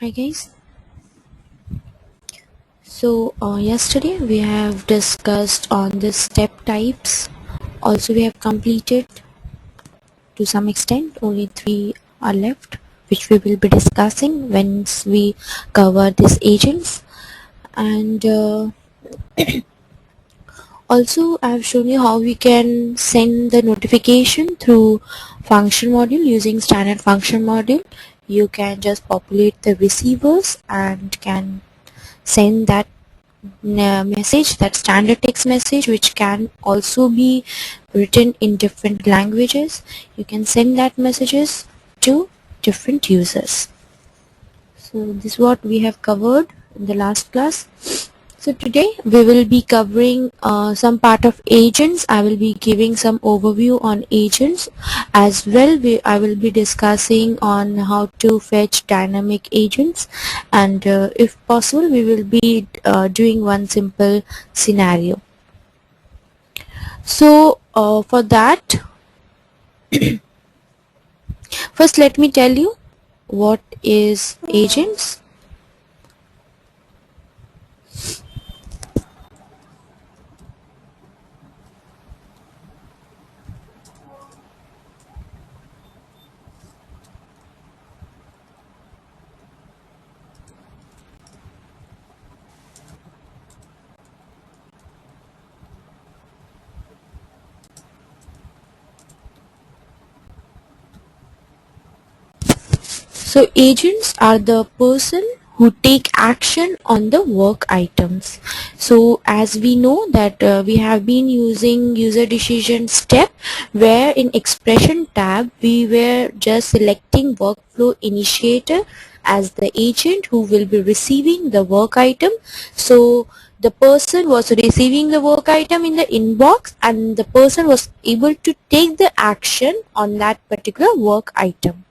Hi guys. Yesterday we have discussed on the step types. Also, we have completed to some extent. Only three are left, which we will be discussing once we cover these agents. And also, I have shown you how we can send the notification through function module using standard function module. You can just populate the receivers and can send that message, that standard text message, which can also be written in different languages. You can send that messages to different users. So this is what we have covered in the last class. So today we will be covering some part of agents. I will be giving some overview on agents as well. I will be discussing on how to fetch dynamic agents, and if possible we will be doing one simple scenario. So for that, first let me tell you what is agents. So agents are the person who take action on the work items. So as we know that we have been using user decision step, where in expression tab we were just selecting workflow initiator as the agent who will be receiving the work item. So the person was receiving the work item in the inbox and the person was able to take the action on that particular work item.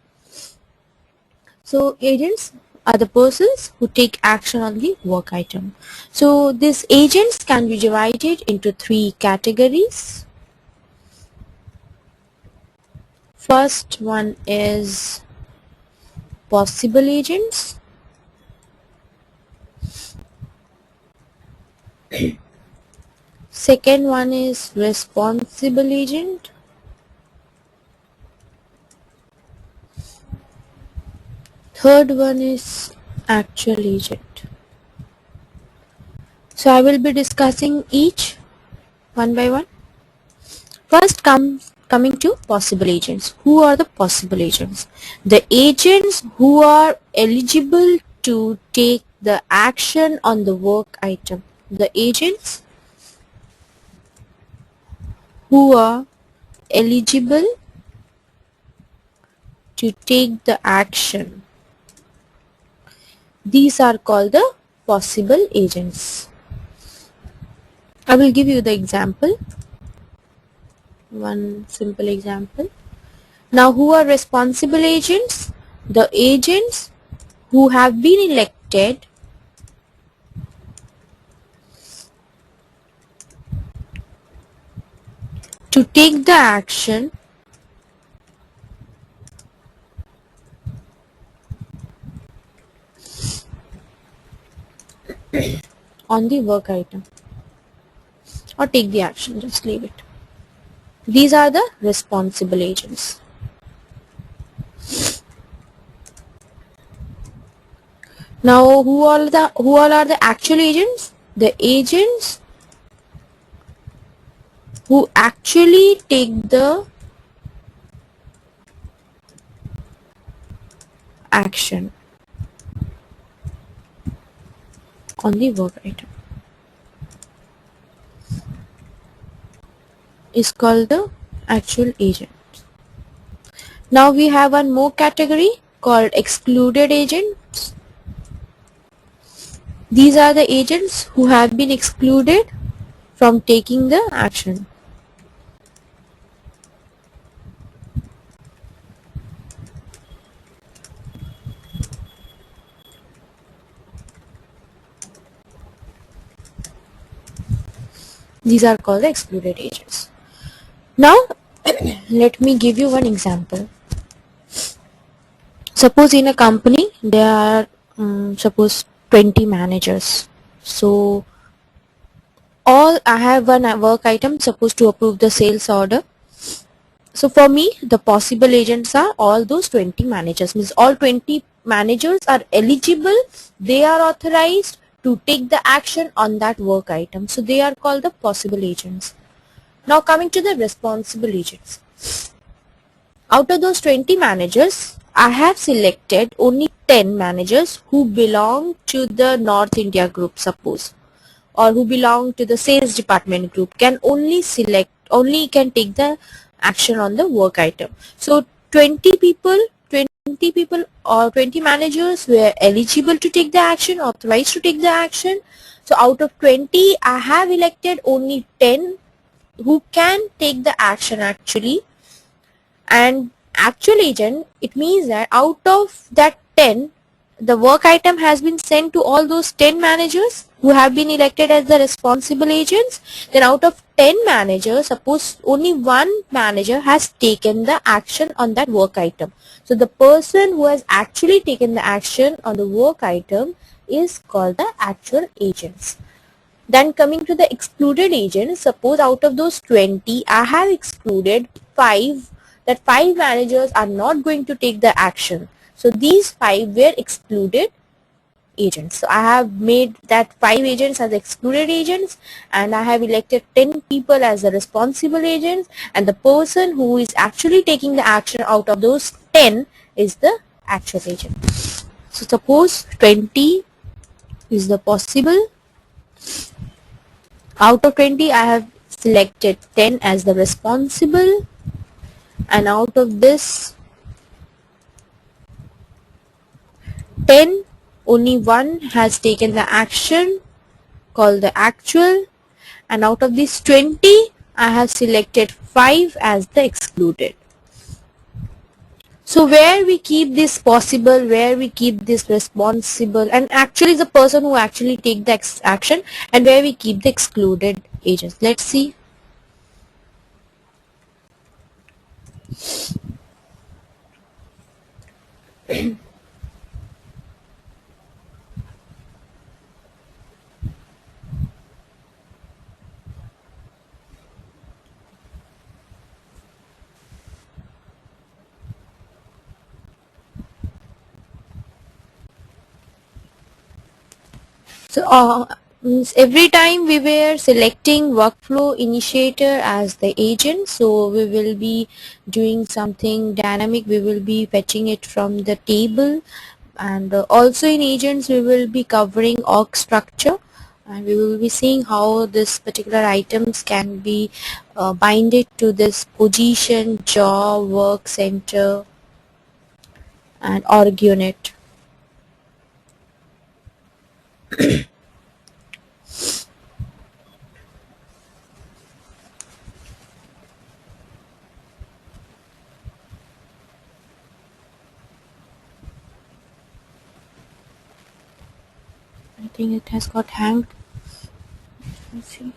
So agents are the persons who take action on the work item. So these agents can be divided into three categories. First one is possible agents. Second one is responsible agent. Third one is actual agent. So I will be discussing each one by one. First coming to possible agents. Who are the possible agents? The agents who are eligible to take the action on the work item. The agents who are eligible to take the action. These are called the possible agents. I will give you the example. One simple example. Now, who are responsible agents? The agents who have been elected to take the action on the work item, or take the action, just leave it. These are the responsible agents. Now who all are the actual agents? The agents who actually take the action on the work item is called the actual agent. Now we have one more category called excluded agents. These are the agents who have been excluded from taking the action. These are called the excluded agents. Now let me give you one example. Suppose in a company there are suppose 20 managers. So all I have one work item supposed to approve the sales order. So for me, the possible agents are all those 20 managers. Means all 20 managers are eligible. They are authorized to take the action on that work item. So they are called the possible agents. Now coming to the responsible agents. Out of those 20 managers, I have selected only 10 managers who belong to the North India group, suppose, or who belong to the sales department group can only can take the action on the work item. So 20 people or 20 managers were eligible to take the action, authorized to take the action. So out of 20, I have elected only 10 who can take the action actually. And actual agent, it means that out of that 10, the work item has been sent to all those 10 managers who have been elected as the responsible agents. Then out of 10 managers, suppose only one manager has taken the action on that work item. So the person who has actually taken the action on the work item is called the actual agents. Then coming to the excluded agents, suppose out of those 20, I have excluded 5, that 5 managers are not going to take the action. So these 5 were excluded agents. So I have made that 5 agents as excluded agents, and I have elected 10 people as the responsible agents, and the person who is actually taking the action out of those 10 is the actual agent. So suppose 20 is the possible. Out of 20, I have selected 10 as the responsible, and out of this 10, only one has taken the action called the actual, and out of these 20, I have selected 5 as the excluded. So where we keep this possible, where we keep this responsible, and actually the person who actually take the action, and where we keep the excluded agents. Let's see. So means every time we were selecting workflow initiator as the agent, so we will be doing something dynamic. We will be fetching it from the table, and also in agents we will be covering org structure, and we will be seeing how this particular items can be binded to this position, job, work center, and org unit. I think it has got hanged. Let's see.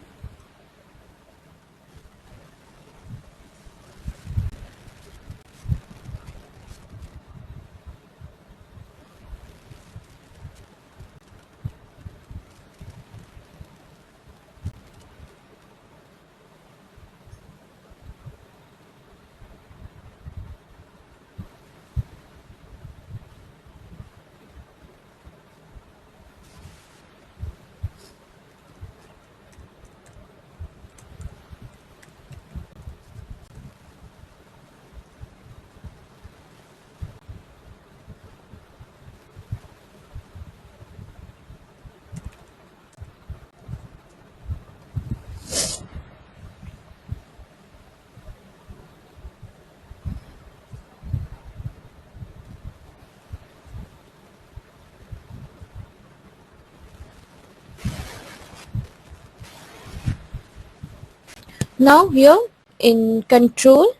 Now here in control,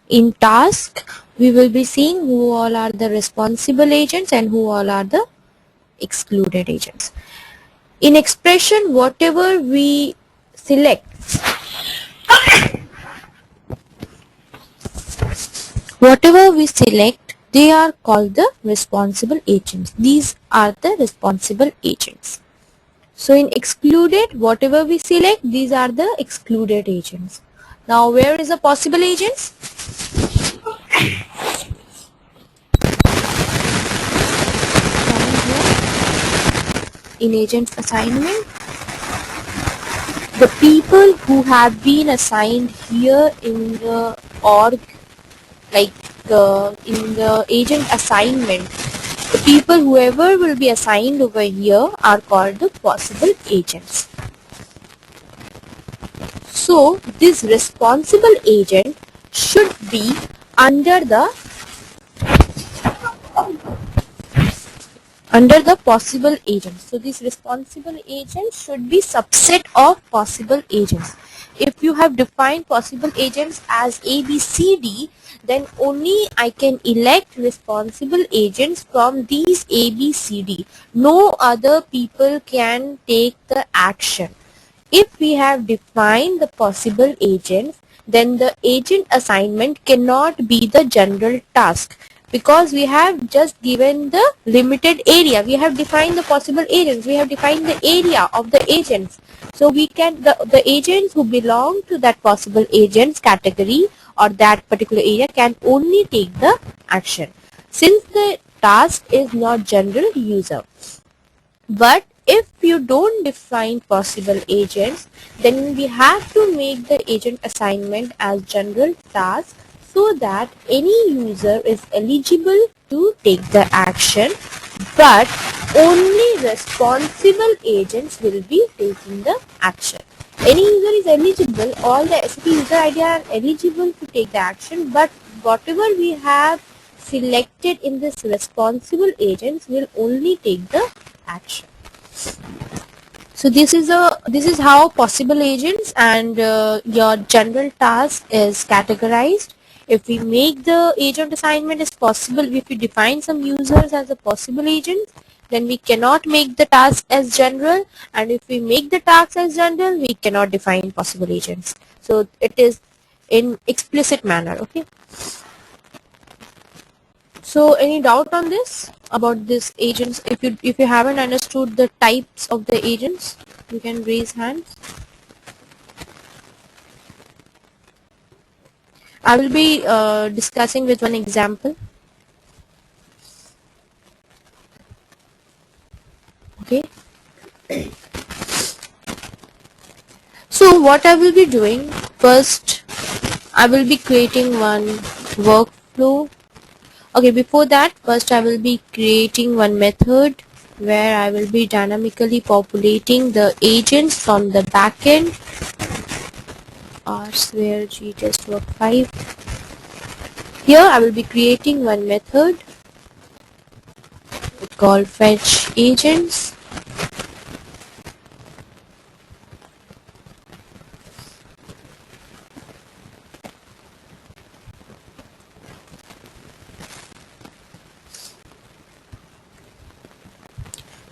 in task, we will be seeing who all are the responsible agents and who all are the excluded agents. In expression, whatever we select, They are called the responsible agents. These are the responsible agents. So in excluded, whatever we select, these are the excluded agents. Now where is the possible agents? In agent assignment, the people who have been assigned here in the org, like in the agent assignment, the people whoever will be assigned over here are called the possible agents. So this responsible agent should be under the possible agents. So this responsible agent should be subset of possible agents. If you have defined possible agents as A, B, C, D, then only I can elect responsible agents from these A, B, C, D. No other people can take the action. If we have defined the possible agents, then the agent assignment cannot be the general task, because we have just given the limited area. We have defined the possible agents. We have defined the area of the agents. So we can, the agents who belong to that possible agents category or that particular area can only take the action, since the task is not general user. But if you don't define possible agents, then we have to make the agent assignment as general task, so that any user is eligible to take the action, but only responsible agents will be taking the action. Any user is eligible, all the SAP user ID are eligible to take the action, but whatever we have selected in this responsible agents will only take the action. So this is how possible agents and your general task is categorized. If we make the agent assignment as possible, if we define some users as a possible agent, then we cannot make the task as general, and if we make the task as general, we cannot define possible agents. So it is in explicit manner. Okay. So any doubt on this, about this agents? If you haven't understood the types of the agents, you can raise hands. I will be discussing with one example. Okay. So what I will be doing, first I will be creating one workflow. Okay, before that, first I will be creating one method where I will be dynamically populating the agents from the backend. R-Sphere G-Test Work 5. Here I will be creating one method called fetch agents.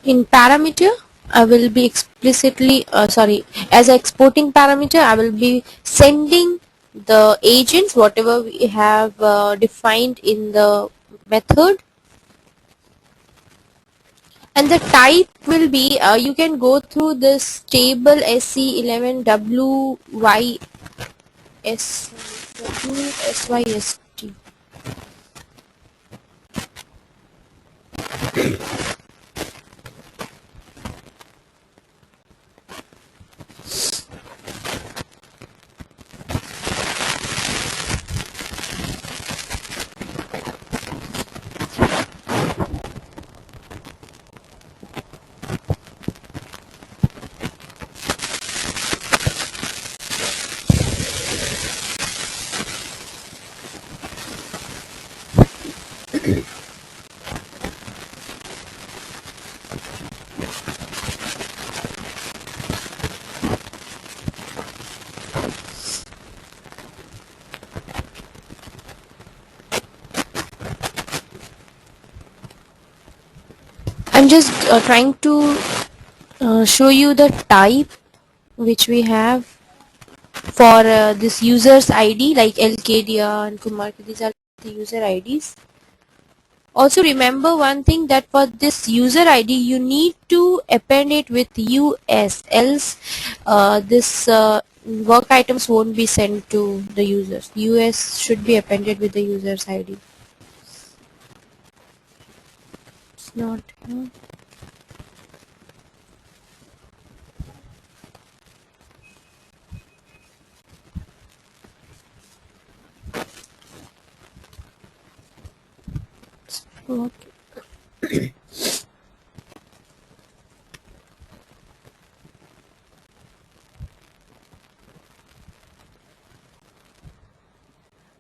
In parameter, I will be explicitly, as exporting parameter, I will be sending the agents, whatever we have defined in the method. And the type will be, you can go through this table SC11WYSYST. I'm just trying to show you the type which we have for this user's ID, like LKDA and Kumar. These are the user IDs. Also remember one thing, that for this user ID you need to append it with US, else this work items won't be sent to the users. US should be appended with the user's ID. It's not. Okay.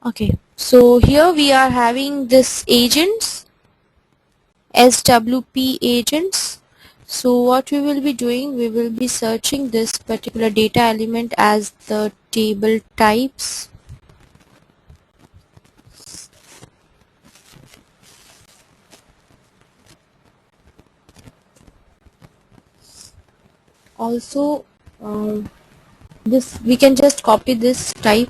Okay, so here we are having this agents, SWP agents. So what we will be doing, we will be searching this particular data element as the table types. Also this we can just copy this type.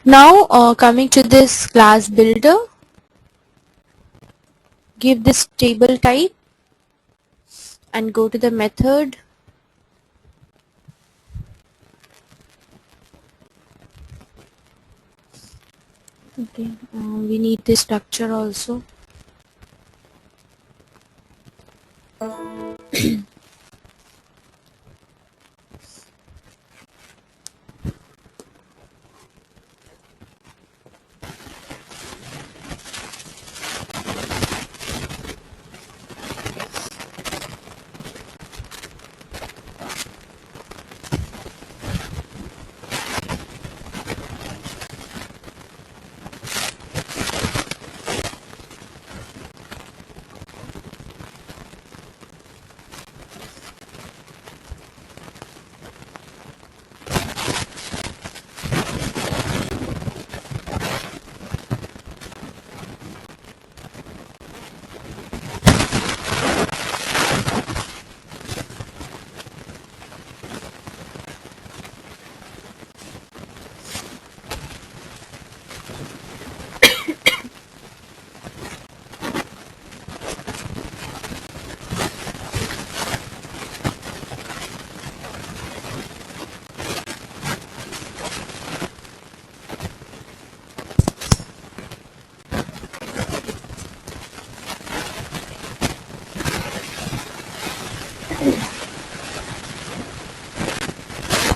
Now coming to this class builder, give this table type and go to the method. Okay, we need this structure also.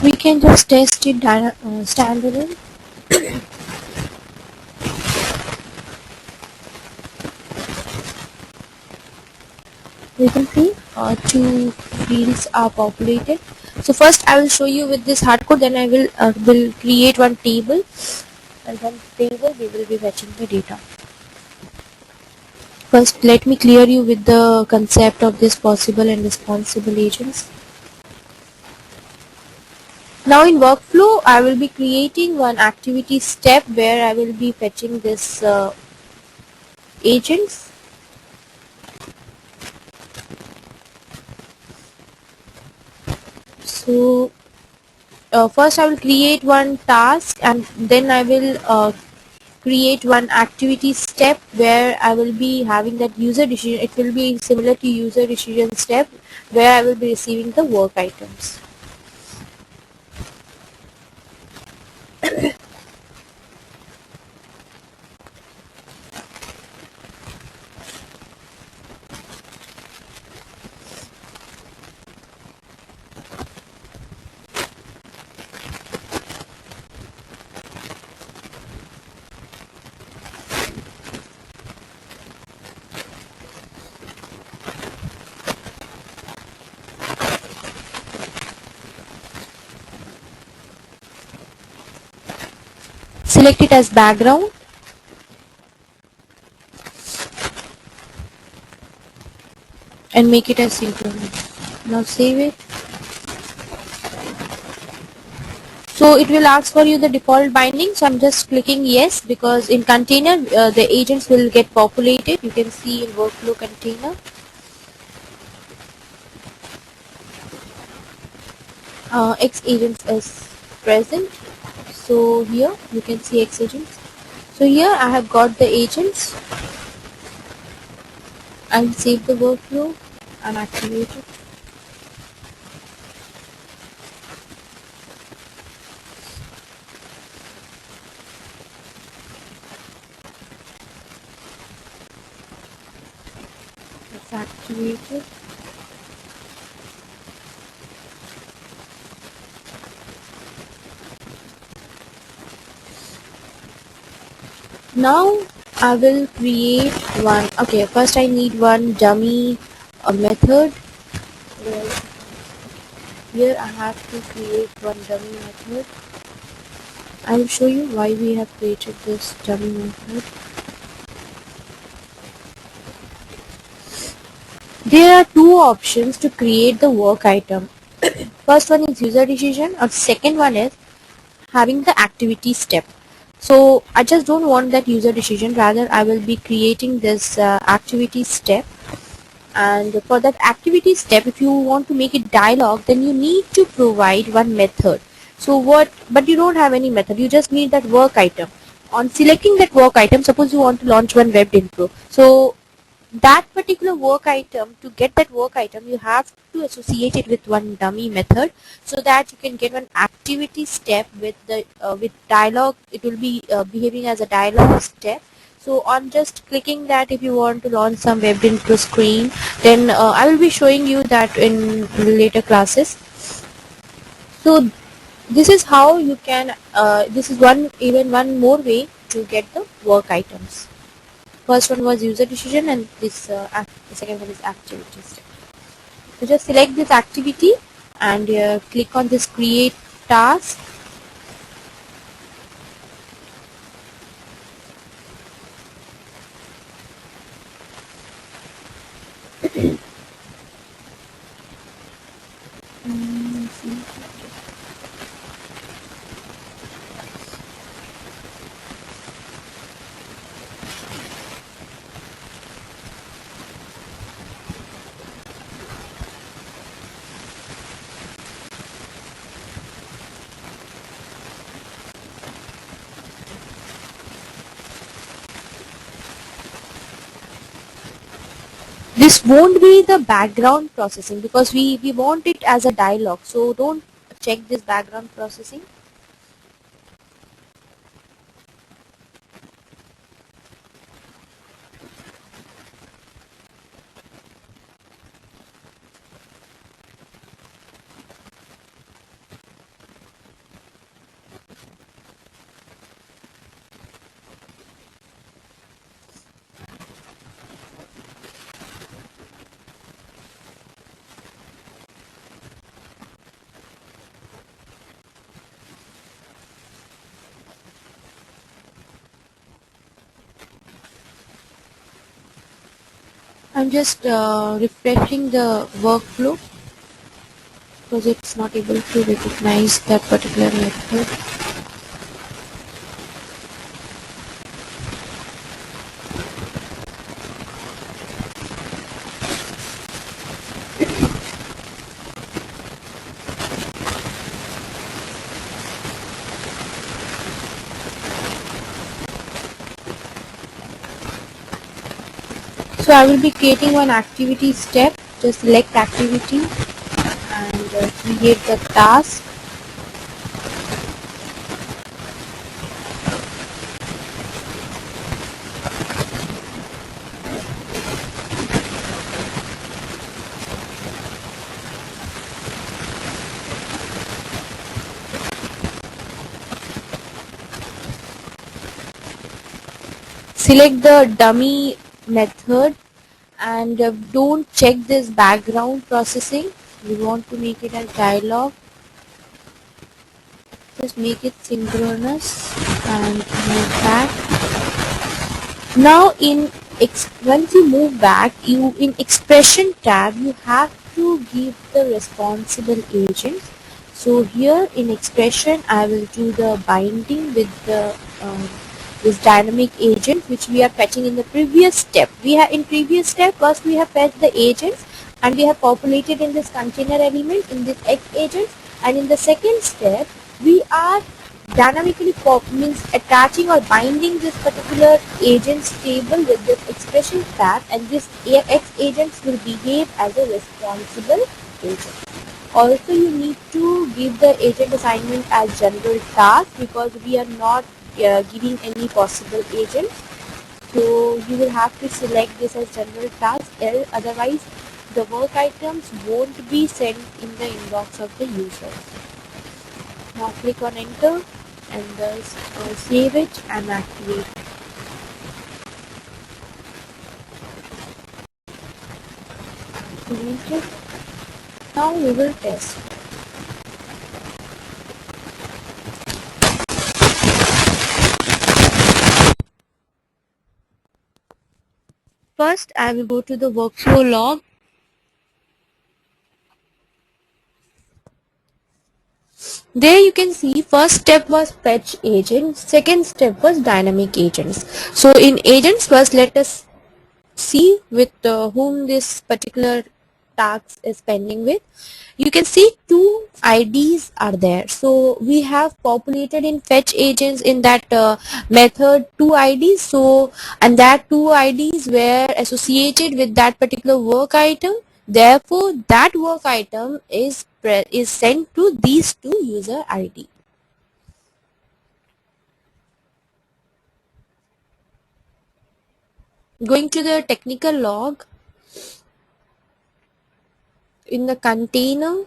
We can just test it standalone. We can see two fields are populated. So first I will show you with this hardcode, then I will create one table, and from table we will be fetching the data. First let me clear you with the concept of this possible and responsible agents. Now in workflow I will be creating one activity step where I will be fetching this agents. So first I will create one task, and then I will create one activity step where I will be having that user decision. It will be similar to user decision step where I will be receiving the work items. Select it as background. And make it as synchronous. Now save it. So it will ask for you the default binding, so I'm just clicking yes, because in container the agents will get populated. You can see in workflow container X agents is present. So here you can see X agents. So here I have got the agents. I'll save the workflow and activate it. It's activated. Now I will create one. Okay, first I need one dummy method. Well, here I have to create one dummy method. I will show you why we have created this dummy method. There are two options to create the work item. First one is user decision, or second one is having the activity step. So I just don't want that user decision, rather I will be creating this activity step. And for that activity step, if you want to make it dialog, then you need to provide one method. But you don't have any method, you just need that work item. On selecting that work item, suppose you want to launch one web intro, so that particular work item, to get that work item, you have to associate it with one dummy method, so that you can get one activity step with the with dialog. It will be behaving as a dialog step. So on just clicking that, if you want to launch some web intro screen, then I will be showing you that in later classes. So this is how you can this is one more way to get the work items. First one was user decision, and the second one is activity step. So just select this activity and click on this create task. This won't be the background processing, because we want it as a dialog, so don't check this background processing. I'm just refreshing the workflow, because it's not able to recognize that particular method. So I will be creating one activity step. Just select activity and create the task. Select the dummy method and don't check this background processing. We want to make it as dialog. Just make it synchronous and move back. Now once you move back, you in expression tab, you have to give the responsible agents. So here in expression, I will do the binding with the this dynamic agent which we are fetching in the previous step. We have in previous step first we have fetched the agents and we have populated in this container element in this X agent, and in the second step we are dynamically means attaching or binding this particular agents table with this expression tab, and this X agents will behave as a responsible agent. Also, you need to give the agent assignment as general task because we are not giving any possible agent. So you will have to select this as general task, otherwise the work items won't be sent in the inbox of the user. Now click on enter and thus save it and activate. Now we will test. First, I will go to the workflow log. There you can see first step was fetch agent, second step was dynamic agents. So in agents first let us see with whom this particular task is pending with. You can see two IDs are there. So we have populated in fetch agents in that method two IDs. So and that two IDs were associated with that particular work item. Therefore, that work item is sent to these two user ID. Going to the technical log, in the container,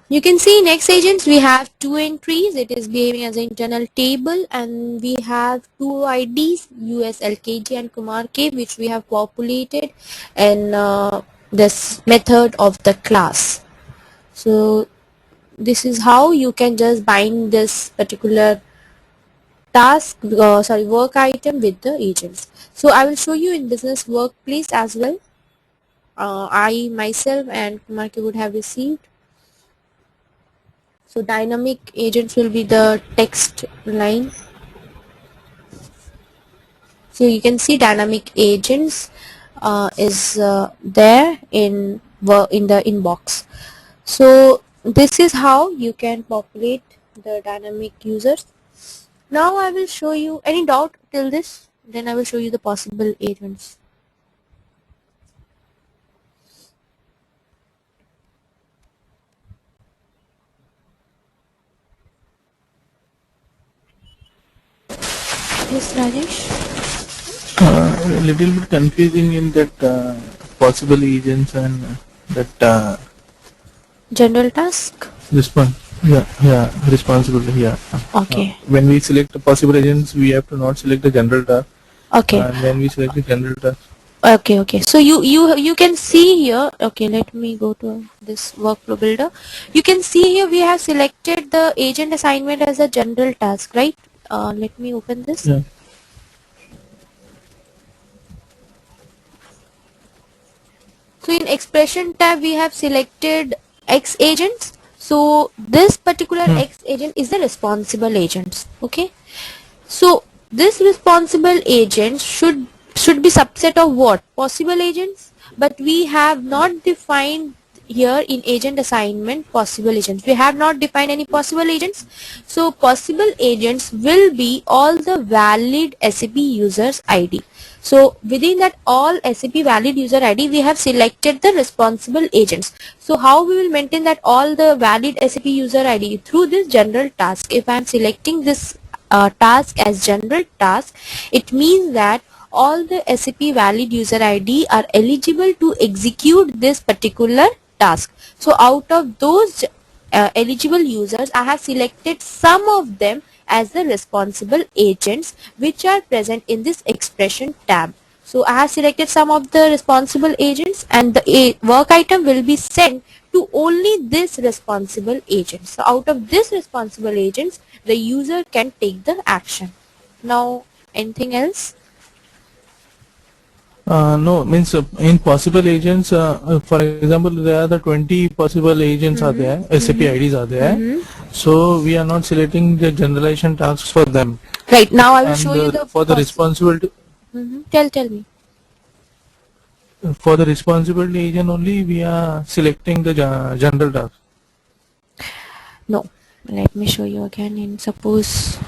you can see in X agents we have two entries. It is behaving as an internal table, and we have two IDs, US LKG and Kumar K, which we have populated in this method of the class. So this is how you can just bind this particular task work item with the agents. So I will show you in business workplace as well. I myself and Kumar K would have received. So dynamic agents will be the text line. So you can see dynamic agents is there in the inbox. So this is how you can populate the dynamic users. Now I will show you, any doubt till this? Then I will show you the possible agents. Yes, Rajesh? A little bit confusing in that possible agents and that General task? responsibility. Okay. When we select the possible agents, we have to not select the general task. Okay. And when we select the general task. Okay. So you can see here. Okay, let me go to this workflow builder. You can see here we have selected the agent assignment as a general task, right? Let me open this. Yeah. So in expression tab we have selected X agents. So this particular X agent is the responsible agents. Okay. So this responsible agent should be subset of what? Possible agents. But we have not defined here in agent assignment possible agents. We have not defined any possible agents. So possible agents will be all the valid SAP users ID. So within that all SAP valid user ID, we have selected the responsible agents. So how we will maintain that all the valid SAP user ID? Through this general task. If I am selecting this task as general task, it means that all the SAP valid user ID are eligible to execute this particular task. So out of those eligible users, I have selected some of them as the responsible agents which are present in this expression tab. So I have selected some of the responsible agents, and the work item will be sent to only this responsible agent. So out of this responsible agents, the user can take the action. Now anything else? No, means in possible agents, for example, there are the 20 possible agents are there, SAP IDs are there. So we are not selecting the generalization tasks for them. Right, now I will And show you the for the responsibility, tell me. for the responsibility agent only, we are selecting the general task. No, let me show you again. In suppose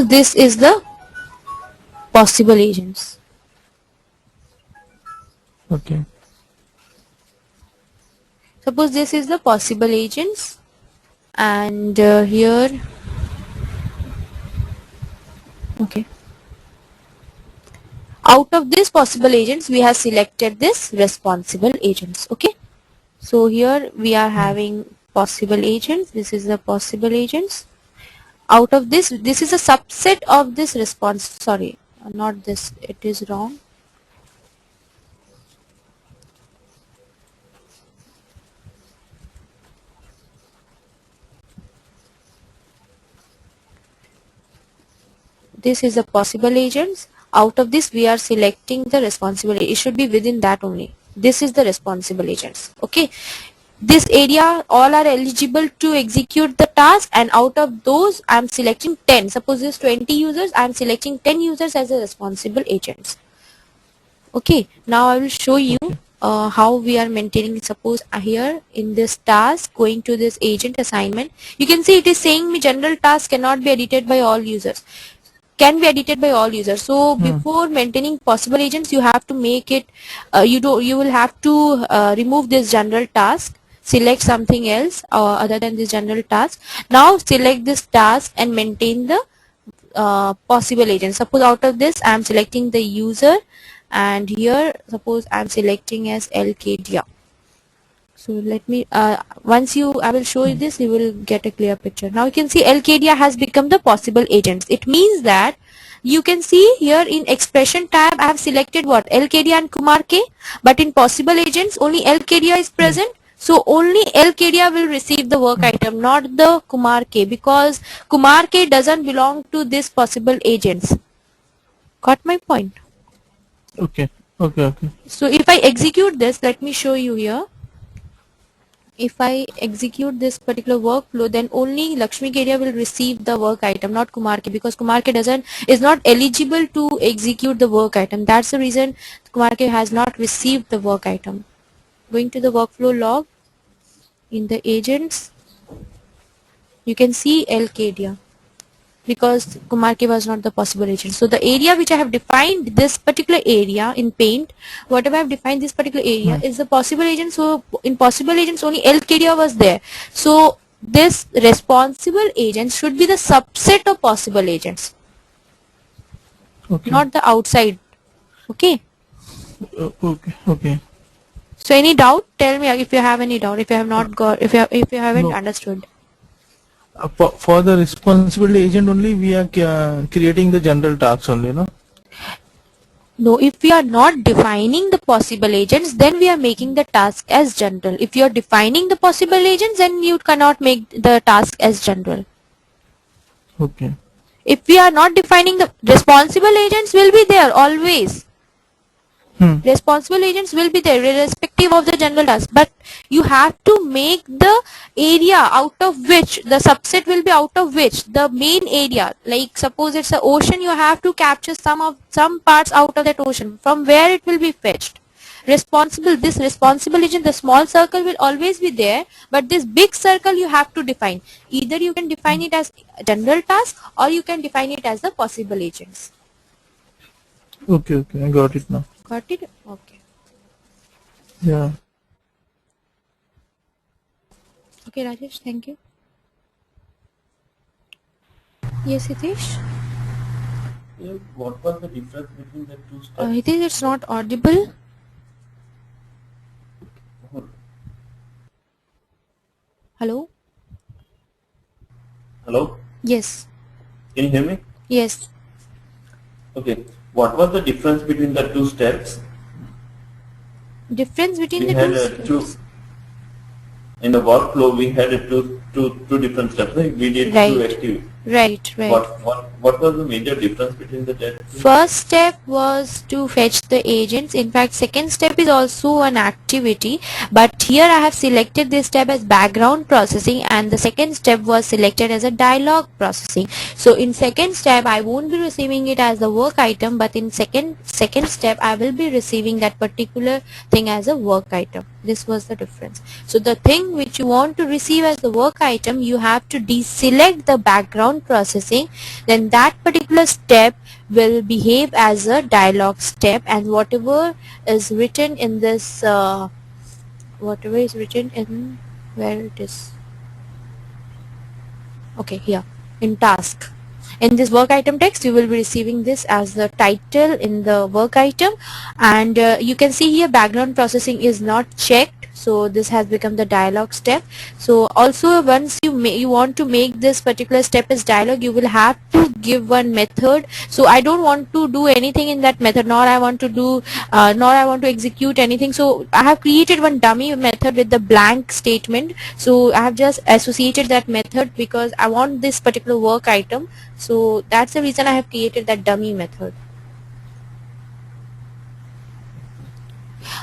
this is the possible agents. Okay. Suppose this is the possible agents, and here, okay, out of this possible agents we have selected this responsible agents. Okay, so here we are having possible agents. This is the possible agents. Out of this is a subset of this response. Sorry, not this, it is wrong. This is the possible agents. Out of this we are selecting the responsible. It should be within that only. This is the responsible agents. Okay, this area all are eligible to execute the task, and out of those I am selecting 10. Suppose there's 20 users, I am selecting 10 users as the responsible agents. Okay, now I will show you how we are maintaining. Suppose here in this task, going to this agent assignment, you can see it is saying me general task cannot be edited by all users. Can be edited by all users. So before maintaining possible agents, you have to make it, you will have to remove this general task, select something else other than this general task. Now select this task and maintain the possible agent. Suppose out of this I am selecting the user, and here suppose I am selecting as LKDIA. So let me, once I will show you this, you will get a clear picture. Now you can see LKDIA has become the possible agents. It means that you can see here in expression tab, I have selected what? LKDIA and Kumar K, but in possible agents, only LKDIA is present. So only LKDIA will receive the work item, not the Kumar K, because Kumar K doesn't belong to this possible agents. Got my point? Okay. Okay. So if I execute this, let me show you here. If I execute this particular workflow, then only Lakshmi Kedia will receive the work item, not Kumar K, because Kumar K is not eligible to execute the work item. That's the reason Kumar K has not received the work item. Going to the workflow log, in the agents, you can see LKDIA, because Kumar K was not the possible agent. So the area which I have defined, this particular area in Paint, whatever I have defined this particular area is the possible agent. So in possible agents only LKDIA was there. So this responsible agent should be the subset of possible agents, not the outside. Okay. Okay. So any doubt? Tell me if you have any doubt. If you have not got, if you haven't understood. For the responsibility agent only, we are creating the general tasks only, no? No, if we are not defining the possible agents, then we are making the task as general. If you are defining the possible agents, then you cannot make the task as general. Okay. If we are not defining, the responsible agents will be there always. Responsible agents will be there irrespective of the general task, but you have to make the area out of which the subset will be, out of which the main area, like suppose it's an ocean, you have to capture some parts out of that ocean, from where it will be fetched. This responsible agent, the small circle will always be there, but this big circle you have to define. Either you can define it as general task, or you can define it as the possible agents. Okay, I got it now. Got it? Okay. Yeah. Okay, Rajesh, thank you. Yes, Hitesh? Yeah, what was the difference between the two steps? Hitesh, it's not audible. Hello? Hello? Yes. Can you hear me? Yes. Okay. What was the difference between the two steps? Difference between We the had two steps? in the workflow we had two different steps. Right? We did Right. two activities. Right. What was the major difference between the two? First step was to fetch the agents. In fact, second step is also an activity, but here I have selected this step as background processing, and the second step was selected as a dialog processing. So in second step I won't be receiving it as the work item, but in second step I will be receiving that particular thing as a work item. This was the difference. So the thing which you want to receive as the work item, you have to deselect the background processing, then that particular step will behave as a dialog step, and whatever is written in this whatever is written in, where it is, okay, here in task, in this work item text, you will be receiving this as the title in the work item. And you can see here background processing is not checked, so this has become the dialog step. So also once you want to make this particular step as dialog, you will have to give one method. So I don't want to do anything in that method, nor I want to execute anything. So I have created one dummy method with the blank statement. So I have just associated that method because I want this particular work item. So that's the reason I have created that dummy method.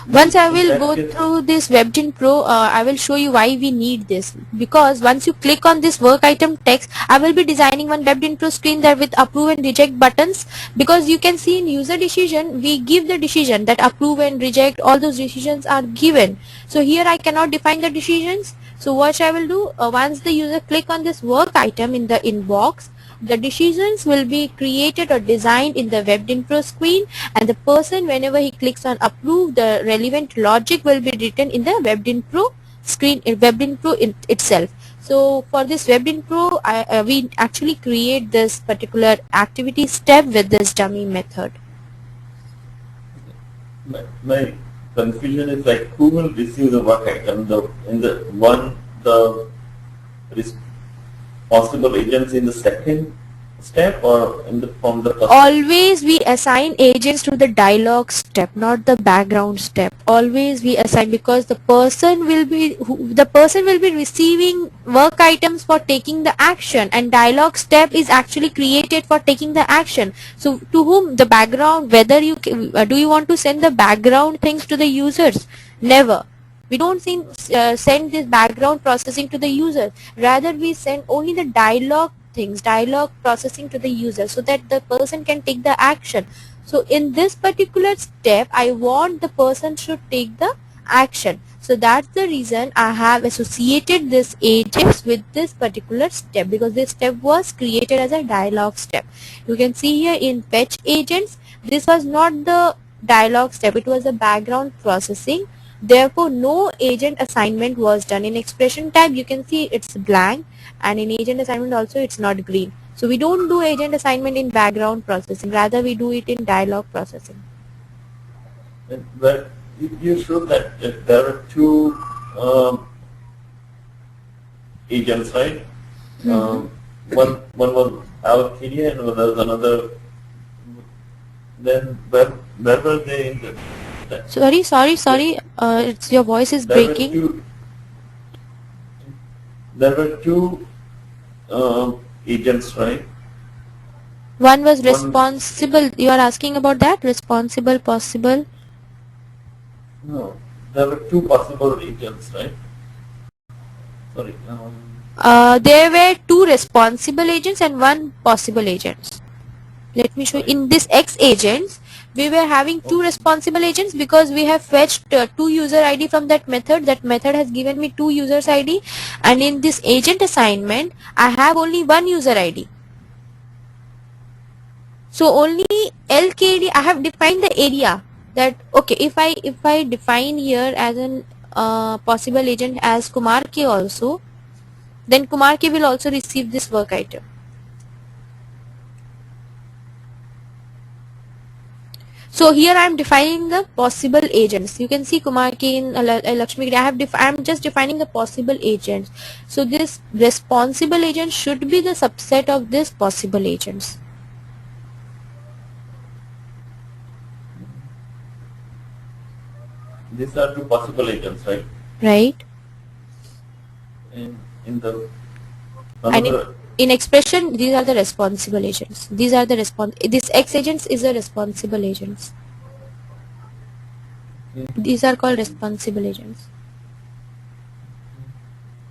Once I will go through this WebGen Pro, I will show you why we need this. Because once you click on this work item text, I will be designing one WebGen Pro screen there with approve and reject buttons. Because you can see in user decision, we give the decision that approve and reject, all those decisions are given. So here I cannot define the decisions. So what I will do, once the user click on this work item in the inbox, the decisions will be created or designed in the WebGen Pro screen, and the person, whenever he clicks on approve, the relevant logic will be written in the WebGen Pro screen, WebGen Pro itself. So for this WebGen Pro, we actually create this particular activity step with this dummy method. My confusion is like, who will receive the work item? The possible agents in the second step, or from the first? Always we assign agents to the dialog step, not the background step. Always we assign, because the person will be receiving work items for taking the action, and dialog step is actually created for taking the action. So to whom the background, whether you do you want to send the background things to the users? Never. We don't send this background processing to the user. Rather, we send only the dialog things, dialog processing to the user, so that the person can take the action. So in this particular step, I want the person should take the action. So that's the reason I have associated this agents with this particular step, because this step was created as a dialog step. You can see here in fetch agents, this was not the dialog step, it was the background processing. Therefore, no agent assignment was done. In expression tab, you can see it's blank, and in agent assignment also it's not green. So we don't do agent assignment in background processing, rather we do it in dialog processing. But you showed that there are two agents, right? One was Allocadia and there was another. Then where were they in the? Sorry, it's your voice is breaking. There were two agents, right? One was responsible. You are asking about that? Responsible, possible? No, there were two possible agents, right? Sorry. There were two responsible agents and one possible agents. Let me show you. In this X agents, we were having two responsible agents because we have fetched two user ID from that method. That method has given me two users ID, and in this agent assignment, I have only one user ID. So only LKD, I have defined the area that, okay, if I define here as an possible agent as Kumar K also, then Kumar K will also receive this work item. So here I am defining the possible agents. You can see Kumar K in Lakshmi. I am just defining the possible agents. So this responsible agent should be the subset of this possible agents. These are two possible agents, right? Right. In the in expression, these are the responsible agents. These are the this X agents is a responsible agents. These are called responsible agents.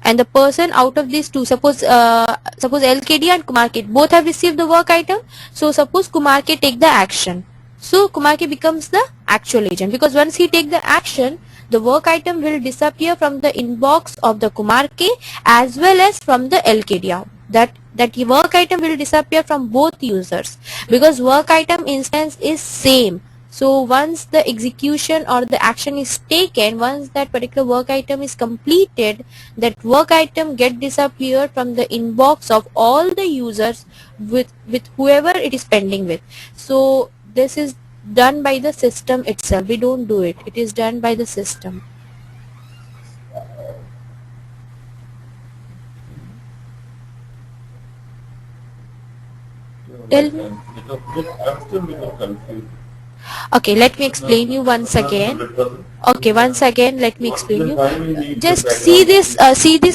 And the person out of these two, suppose LKD and Kumar K both have received the work item. So suppose Kumar K take the action. So Kumar K becomes the actual agent, because once he take the action, the work item will disappear from the inbox of the Kumar K as well as from the LKD. That work item will disappear from both users, because work item instance is same. So once the execution or the action is taken, once that particular work item is completed, that work item get disappeared from the inbox of all the users with whoever it is pending with. So this is done by the system itself. We don't do it. It is done by the system. Tell me. I'm still a little confused. Okay, let me explain you once again. Okay, once again, let me explain you. Just see this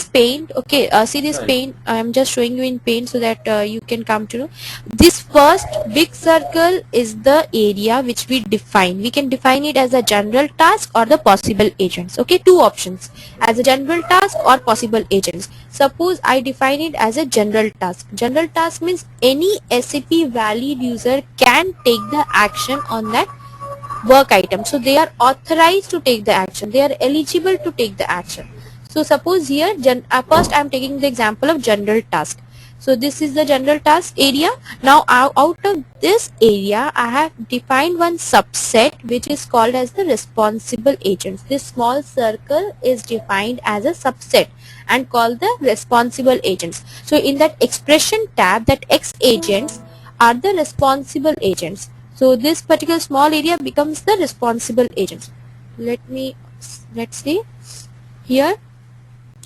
paint. Okay, see this paint. I am just showing you in paint so that you can come to know. This first big circle is the area which we define. We can define it as a general task or the possible agents. Okay, two options, as a general task or possible agents. Suppose I define it as a general task. General task means any SAP valid user can take the action on that work item. So they are authorized to take the action. They are eligible to take the action. So suppose here, first I am taking the example of general task. So this is the general task area. Now out of this area, I have defined one subset which is called as the responsible agents. This small circle is defined as a subset and called the responsible agents. So in that expression tab, that X agents are the responsible agents. So this particular small area becomes the responsible agents. Let's see. Here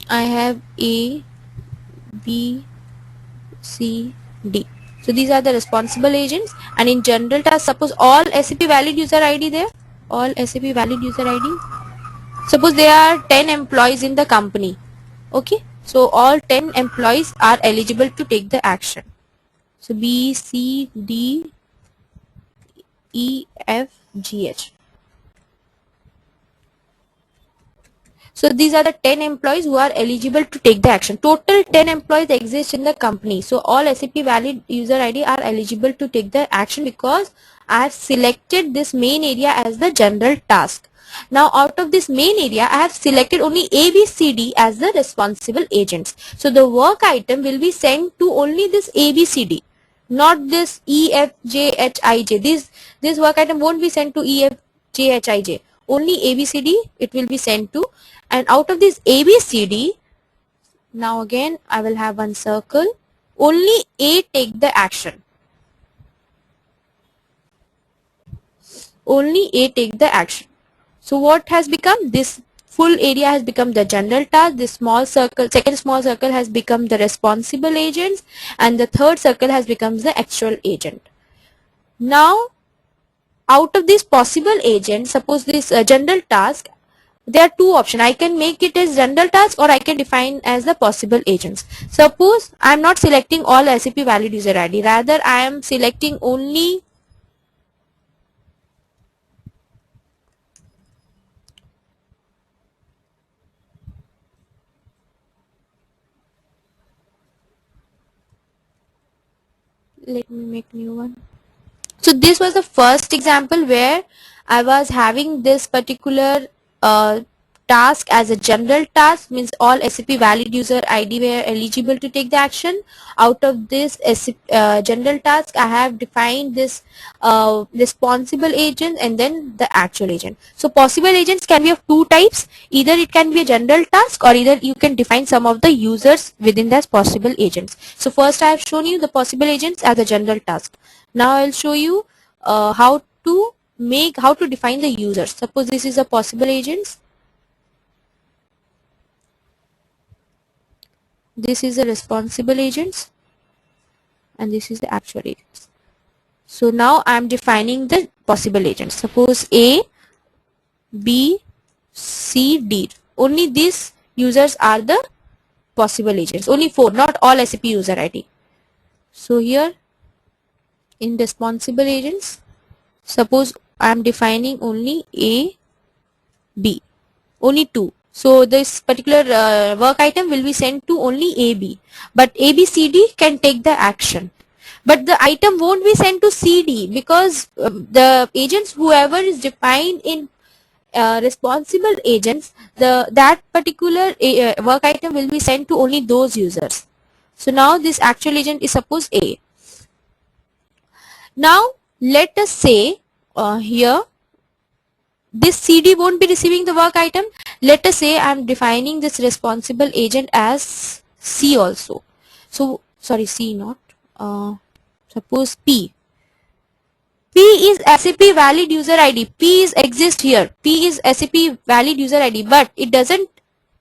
I have A, B, C, D. So these are the responsible agents. And in general task, suppose all SAP valid user ID there. All SAP valid user ID. Suppose there are 10 employees in the company. Okay. So all 10 employees are eligible to take the action. So B, C, D, E, F, G, H. So these are the 10 employees who are eligible to take the action. Total 10 employees exist in the company. So all SAP valid user ID are eligible to take the action because I have selected this main area as the general task. Now out of this main area, I have selected only A, B, C, D as the responsible agents. So the work item will be sent to only this A, B, C, D. Not this E, F, J, H, I, J. This work item won't be sent to E, F, J, H, I, J. Only A, B, C, D it will be sent to. And out of this A, B, C, D, now again I will have one circle. Only A take the action. Only A take the action. So what has become? This full area has become the general task. This small circle, second small circle has become the responsible agents, and the third circle has become the actual agent. Now out of these possible agents, suppose this general task, there are two options. I can make it as general task or I can define as the possible agents. Suppose I am not selecting all SAP valid user ID. Rather, I am selecting only let me make new one. So this was the first example where I was having this particular task as a general task, means all SAP valid user ID were eligible to take the action. Out of this general task, I have defined this responsible agent and then the actual agent. So possible agents can be of two types. Either it can be a general task or either you can define some of the users within that possible agents. So first I have shown you the possible agents as a general task. Now I will show you how to define the users. Suppose this is a possible agents. This is the responsible agents and this is the actual agents. So now I am defining the possible agents. Suppose A, B, C, D. Only these users are the possible agents. Only 4, not all SAP user ID. So here in responsible agents, suppose I am defining only A, B, only two. So this particular work item will be sent to only A, B, but A, B, C, D can take the action. But the item won't be sent to C, D because the agents, whoever is defined in responsible agents, that particular work item will be sent to only those users. So now this actual agent is suppose A. Now let us say here this CD won't be receiving the work item. Let us say I am defining this responsible agent as C also. So sorry, C not. Suppose P. P is SAP valid user ID. P is exist here. P is SAP valid user ID, but it doesn't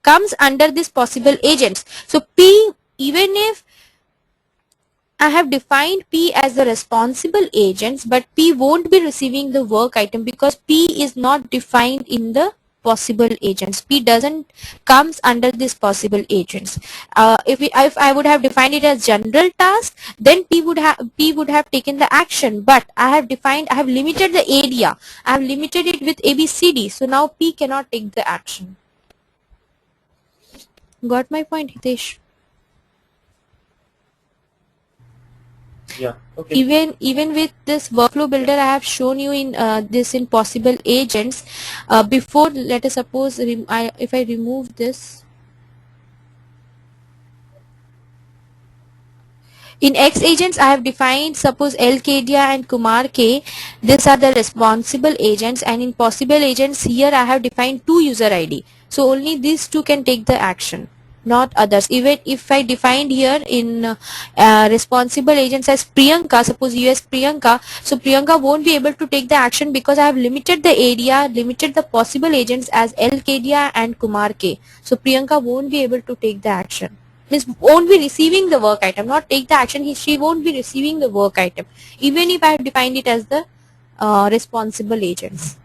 comes under this possible agents. So P, even if I have defined P as the responsible agents, but P won't be receiving the work item because P is not defined in the possible agents. P doesn't comes under this possible agents. If I would have defined it as general task, then P would have taken the action. But I have limited the area. I have limited it with ABCD. So now P cannot take the action. Got my point, Hitesh? Yeah. Okay. Even with this workflow builder, I have shown you in this in possible agents. Before, let us suppose if I remove this, in X agents I have defined suppose L Kedia and Kumar K. These are the responsible agents, and in possible agents here I have defined two user ID. So only these two can take the action, not others. Even if I defined here in responsible agents as Priyanka, suppose US Priyanka, so Priyanka won't be able to take the action because I have limited the area, limited the possible agents as L Kedia and Kumar K. So Priyanka won't be able to take the action. Means won't be receiving the work item, not take the action. She won't be receiving the work item, even if I have defined it as the responsible agents.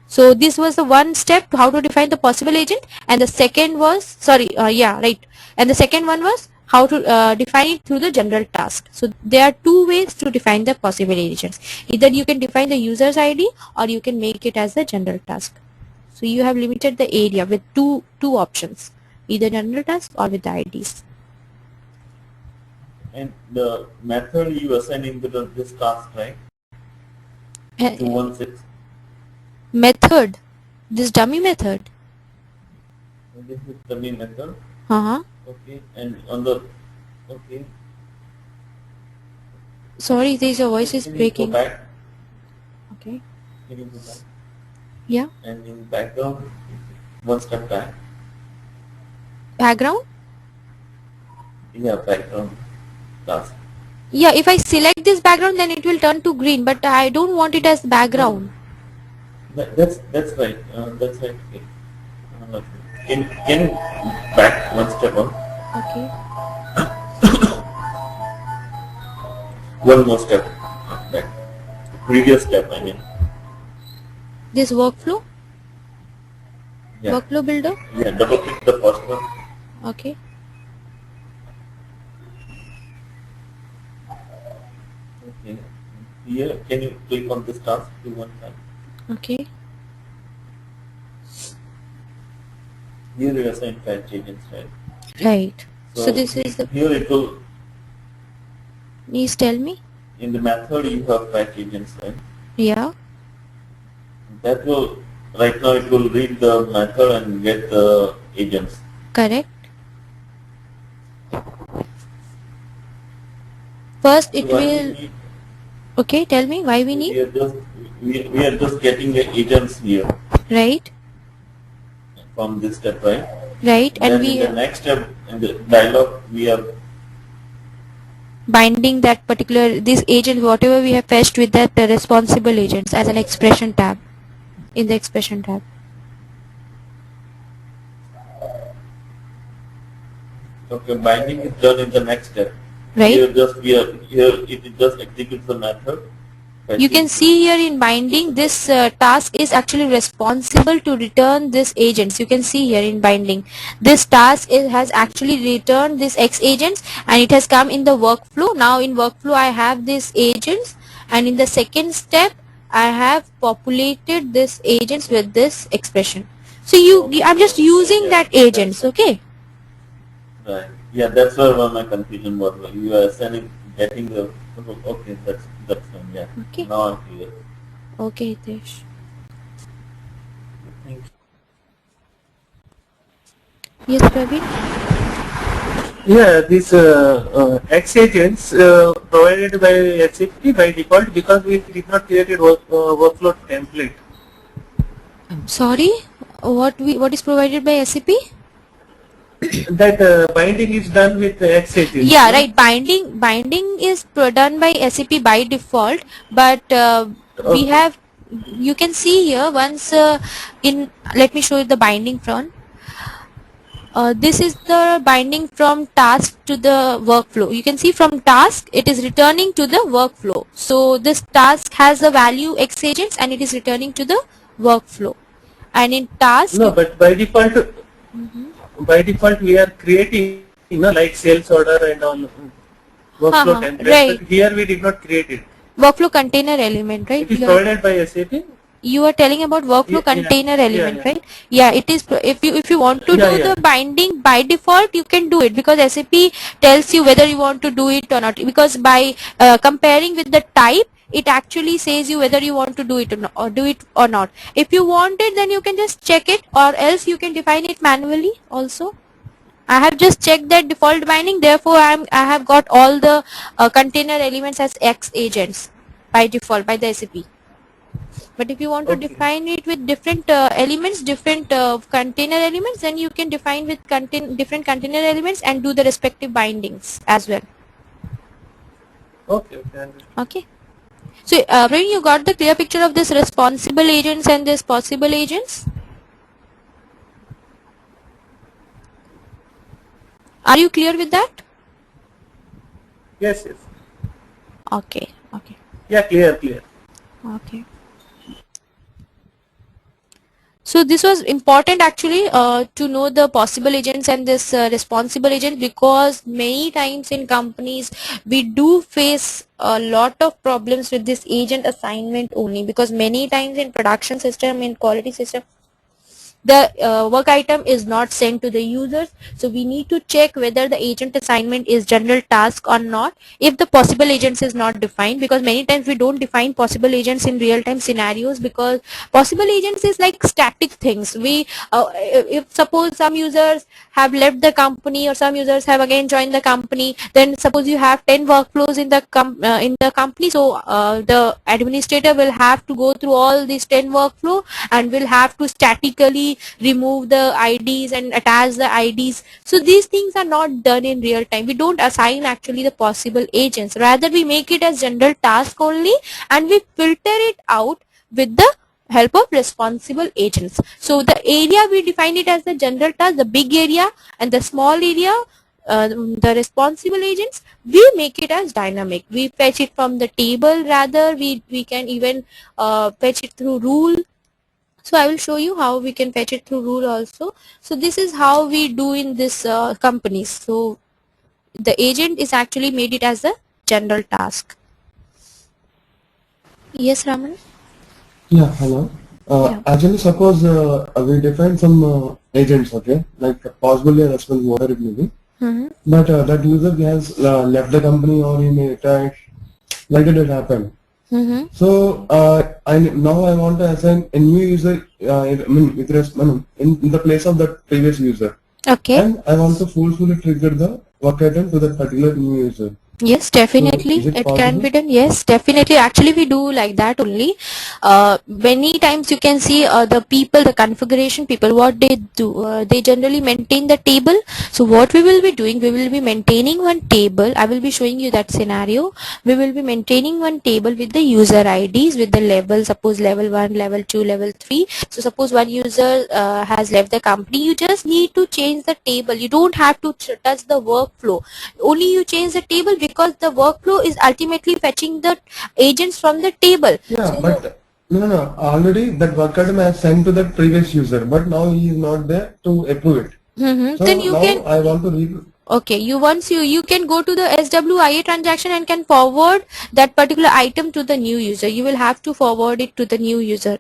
So this was the one step to how to define the possible agent, and the second was and the second one was how to define it through the general task. So there are two ways to define the possible agents. Either you can define the user's ID or you can make it as the general task. So you have limited the area with two options, either general task or with the IDs. And the method you assign into this task, right? Uh, 216. Method, this dummy method. This is the main method. Okay. And on the okay. Sorry, your voice is Can you breaking. go back? Okay. Can you go back? Yeah. And in background, one step back. Background. Yeah, background task. Yeah, if I select this background, then it will turn to green, but I don't want it as background. That's right. That's right. Okay. Can you back one step on? Okay. One more step back. Previous step, I mean. This workflow. Yeah. Workflow builder. Yeah. Double click the first one. Okay. Okay. Here, can you click on this task to one time? Okay. Here you assign fetch agents, right? Right. So this is the. Here it will. Please tell me. In the method you have fetch agents, right? Yeah. That will right now it will read the method and get the agents. Correct. First it So will. Okay, tell me why we need. We are just getting the agents here Right. from this step, right? Right, and Then we in the next step in the dialog we are binding that particular this agent, whatever we have fetched with that responsible agents as an expression tab in the expression tab. okay. Binding is done in the next step. Right. Here it just executes the method You can see here in binding, this task is actually responsible to return this agents. You can see here in binding, this task has actually returned this X agents, and it has come in the workflow. Now in workflow I have these agents, and in the second step I have populated this agents with this expression. So I'm just using that agents, okay? Right. Yeah, that's where my confusion was. You are getting the. Okay, that's fine. Yeah. Okay. Now I'm clear. Okay, Hitesh. Thank you. Yes, Praveen? Yeah, these X agents provided by SAP by default, because we did not create a workflow template. Sorry, what is provided by SAP? That binding is done with X agents. Yeah, right. Binding is done by SAP by default, but we have. You can see here once let me show you the binding from. This is the binding from task to the workflow. You can see from task it is returning to the workflow. So this task has the value X agents and it is returning to the workflow. And in task. No, but by default. By default we are creating, like sales order and all workflow templates. Right. But here we did not create it. Workflow container element, right? It is provided by SAP. You are telling about workflow container element, right? Yeah, it is. If you want to do the binding by default, you can do it, because SAP tells you whether you want to do it or not. Because by comparing with the type, it actually says you whether you want to do it or not. If you want it, then you can just check it, or else you can define it manually also. I have just checked that default binding, therefore I have got all the container elements as X agents by default by the SAP. But if you want to define it with different elements, different container elements, then you can define with different container elements and do the respective bindings as well. Okay. Okay. So, Praveen, you got the clear picture of this responsible agents and this possible agents? Are you clear with that? Yes. Okay. Yeah, clear. Okay. So this was important actually to know the possible agents and this responsible agent, because many times in companies we do face a lot of problems with this agent assignment only, because many times in production system, in quality system, the work item is not sent to the users. So we need to check whether the agent assignment is general task or not, if the possible agents is not defined, because many times we don't define possible agents in real time scenarios, because possible agents is like static things. We if suppose some users have left the company or some users have again joined the company, then suppose you have 10 workflows in the company, so the administrator will have to go through all these 10 workflow and will have to statically remove the IDs and attach the IDs. So these things are not done in real time. We don't assign actually the possible agents, rather we make it as general task only, and we filter it out with the help of responsible agents. So the area we define it as the general task, the big area, and the small area, the responsible agents, we make it as dynamic. We fetch it from the table, rather we can even fetch it through rule. So I will show you how we can fetch it through rule also. So this is how we do in this companies. So the agent is actually made it as a general task. Yes, Raman? Yeah, hello. Actually, suppose we define some agents, okay, like possibly a responsible, whatever it may be. But that user has left the company or he may retire, like that it happened. So now I want to assign a new user in the place of that previous user. Okay. And I want to forcefully trigger the work item to that particular new user. Yes, definitely. So it can be done. Yes, definitely. Actually, we do like that only. Many times you can see the people, the configuration people, what they do. They generally maintain the table. So what we will be doing, we will be maintaining one table. I will be showing you that scenario. We will be maintaining one table with the user IDs, with the level, suppose level 1, level 2, level 3. So suppose one user has left the company, you just need to change the table. You don't have to touch the workflow. Only you change the table because the workflow is ultimately fetching the agents from the table. Yeah, So but no. Already that work item has sent to the previous user, but now he is not there to approve it. So then you now can, I want to read. okay, you can go to the SWIA transaction and can forward that particular item to the new user. You will have to forward it to the new user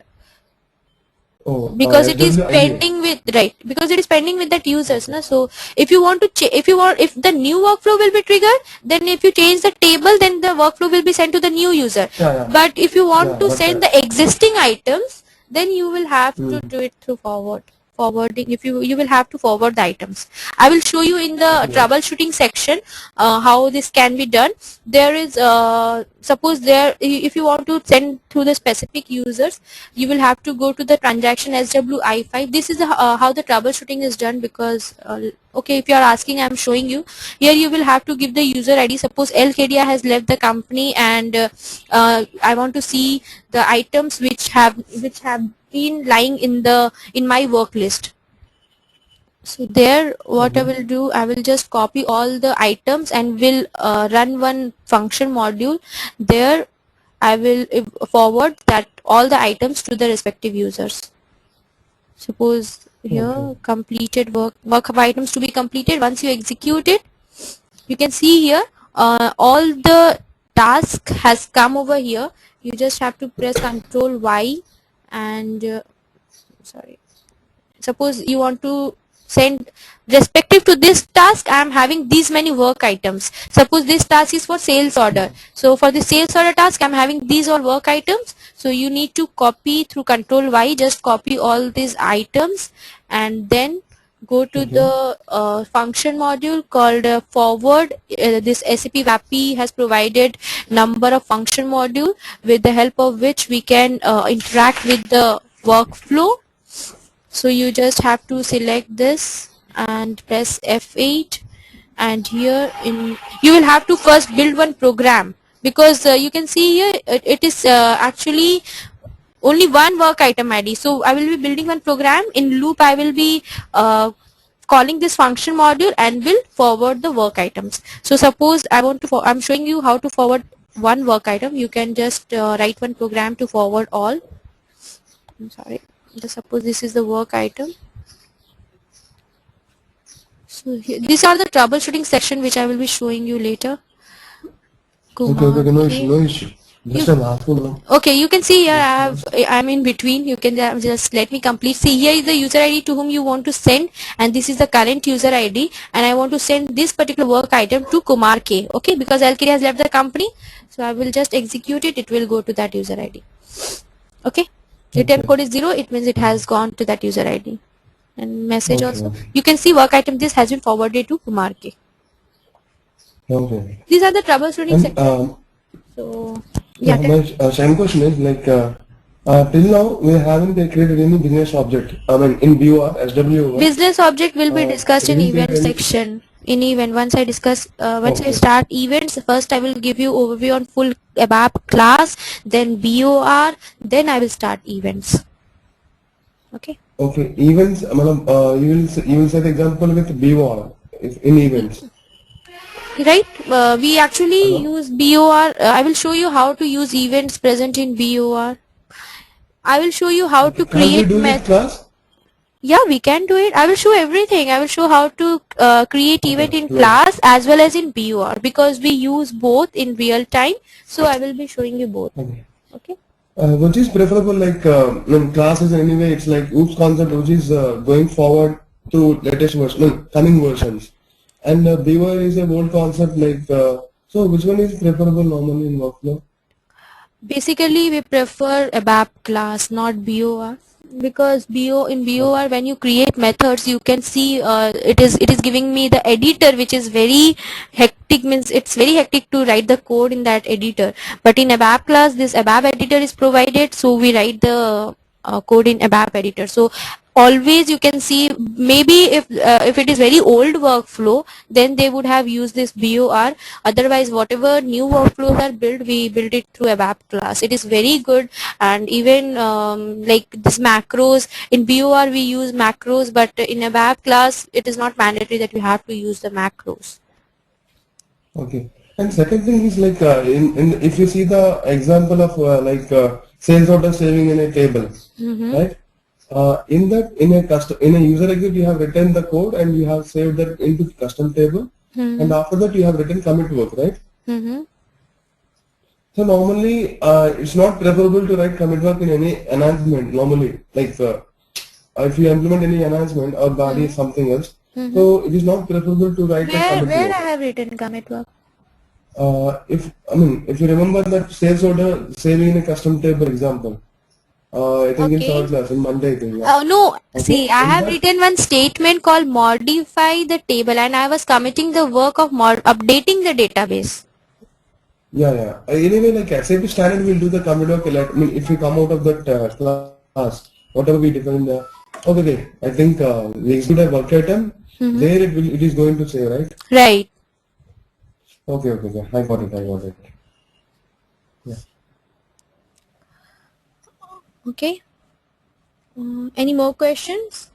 Oh, because it is SWIA. pending with, right, because it is pending with that users, na. So if you want to if the new workflow will be triggered, then if you change the table, then the workflow will be sent to the new user. Yeah. But if you want Yeah, to got send that. the existing items, then you will have to do it through forwarding. If you will have to forward the items. I will show you in the troubleshooting section how this can be done. There is suppose there, if you want to send to the specific users, you will have to go to the transaction SWI5. This is how the troubleshooting is done, because okay, if you are asking, I am showing you. Here you will have to give the user ID. Suppose LKDI has left the company, and I want to see the items which have been lying in my work list. So there, what I will do, I will just copy all the items and will run one function module. There I will forward that all the items to the respective users. Suppose here completed work of items to be completed. Once you execute it, you can see here all the task has come over here. You just have to press Ctrl Y and sorry. Suppose you want to send respective to this task, I am having these many work items. Suppose this task is for sales order. So for the sales order task, I am having these all work items. So you need to copy through Ctrl Y, just copy all these items and then go to the function module called forward. This SAP WAPI has provided number of function module with the help of which we can interact with the workflow. So you just have to select this and press F8, and here you will have to first build one program, because you can see here it is actually only one work item ID. So I will be building one program. In loop I will be calling this function module and will forward the work items. So suppose I'm showing you how to forward one work item. You can just write one program to forward all. I'm sorry. Suppose this is the work item. So these are the troubleshooting section which I will be showing you later. Okay, no issue. Just I'm asking now. Okay, you can see here I'm in between. You can just let me complete. See, here is the user ID to whom you want to send, and this is the current user ID, and I want to send this particular work item to Kumar K. Okay, because LKD has left the company, so I will just execute it. It will go to that user ID. Okay. Return code is 0, it means it has gone to that user ID. And message also. You can see work item this has been forwarded to Kumar K. Okay. These are the troubleshooting sections. So, yeah. My second question is like till now we haven't created any business object. I mean in BOR, SWO. Business object will be discussed in event section. In event, once I start events, first I will give you overview on full ABAP class, then BOR, then I will start events. Okay. Okay, events. You will set example with BOR in events. Right. We actually use BOR. I will show you how to use events present in BOR. I will show you how to create methods. Yeah, we can do it. I will show everything. I will show how to create event in class as well as in BOR, because we use both in real time. So I will be showing you both. Okay. Which is preferable, like when classes anyway, it's like OOPS concept, which is going forward to latest version, coming versions, and BOR is a old concept. Like so, which one is preferable normally in workflow? Basically, we prefer ABAP class, not BOR. Because in BOR, when you create methods, you can see it is giving me the editor, which is very hectic. Means it's very hectic to write the code in that editor. But in ABAP class, this ABAP editor is provided, so we write the code in ABAP editor. So always you can see, maybe if it is very old workflow, then they would have used this BOR. Otherwise, whatever new workflows are built, we build it through ABAP class. It is very good. And even like this macros, in BOR we use macros, but in ABAP class it is not mandatory that you have to use the macros. Okay. And second thing is like in if you see the example of sales order saving in a table, right? In that in a user exit you have written the code and you have saved that into custom table, and after that you have written commit work, right? So normally it's not preferable to write commit work in any enhancement normally, like if you implement any enhancement or body something else, so it is not preferable to write a commit Where work. I have written commit work? If you remember that sales order saving in a custom table example, I think in Okay. third class in Monday I think. Oh no, Okay. see, I In have that- written one statement called modify the table, and I was committing the work of updating the database. Yeah. Anyway, like SAP standard will do the commit work. Like, I mean, if we come out of that class, whatever we define the, okay. I think we execute a work item. There it is going to say, right? Right. Okay. I got it. Yeah. Okay. Any more questions?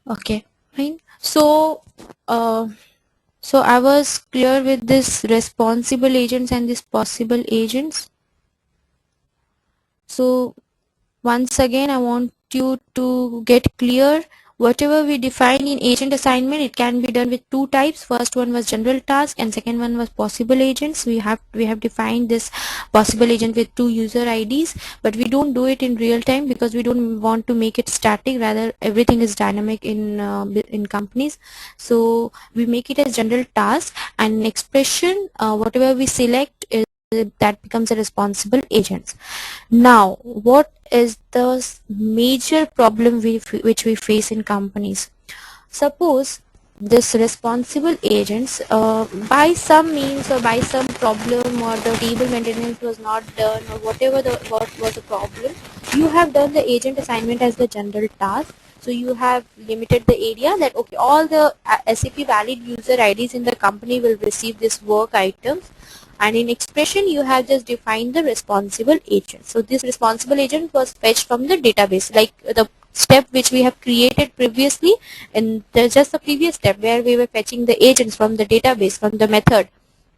Okay, fine. So I was clear with this responsible agents and this possible agents. So once again, I want you to get clear. Whatever we define in agent assignment, it can be done with two types. First one was general task and second one was possible agents. We have defined this possible agent with two user IDs, but we don't do it in real time because we don't want to make it static. Rather, everything is dynamic in companies. So we make it as general task, and in expression, whatever we select is that becomes a responsible agents. Now, what is the major problem which we face in companies? Suppose this responsible agents by some means or by some problem or the table maintenance was not done or whatever what was the problem, you have done the agent assignment as the general task. So you have limited the area that okay, all the SAP valid user IDs in the company will receive this work items, and in expression you have just defined the responsible agent. So this responsible agent was fetched from the database, like the step which we have created previously, and there's just the previous step where we were fetching the agents from the database, from the method.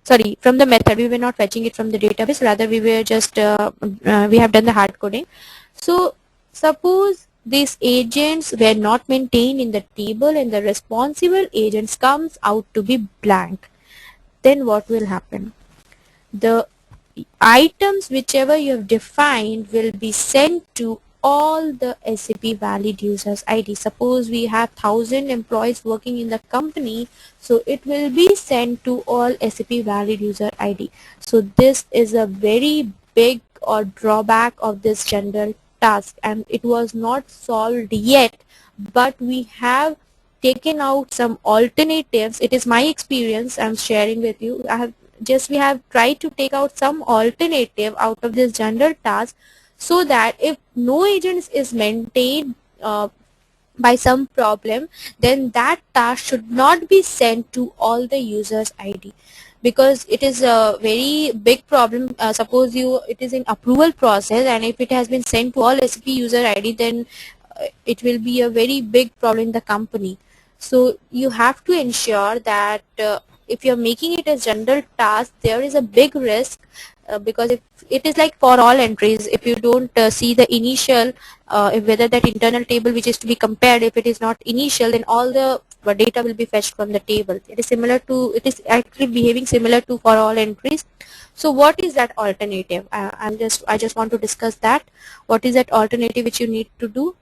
Sorry, from the method. We were not fetching it from the database, rather we were just we have done the hard coding. So suppose these agents were not maintained in the table and the responsible agents comes out to be blank, then what will happen? The items whichever you have defined will be sent to all the SAP valid users ID. Suppose we have 1000 employees working in the company, so it will be sent to all SAP valid user ID. So this is a very big or drawback of this general task, and it was not solved yet, but we have taken out some alternatives. It is my experience I'm sharing with you. We have tried to take out some alternative out of this general task, so that if no agents is maintained by some problem, then that task should not be sent to all the users ID, because it is a very big problem. Suppose it is in approval process, and if it has been sent to all SAP user ID, then it will be a very big problem in the company. So you have to ensure that if you're making it a general task, there is a big risk, because if it is like for all entries, if you don't see the initial, if whether that internal table which is to be compared, if it is not initial, then all the data will be fetched from the table. It is actually behaving similar to for all entries. So what is that alternative? I just want to discuss that. What is that alternative which you need to do?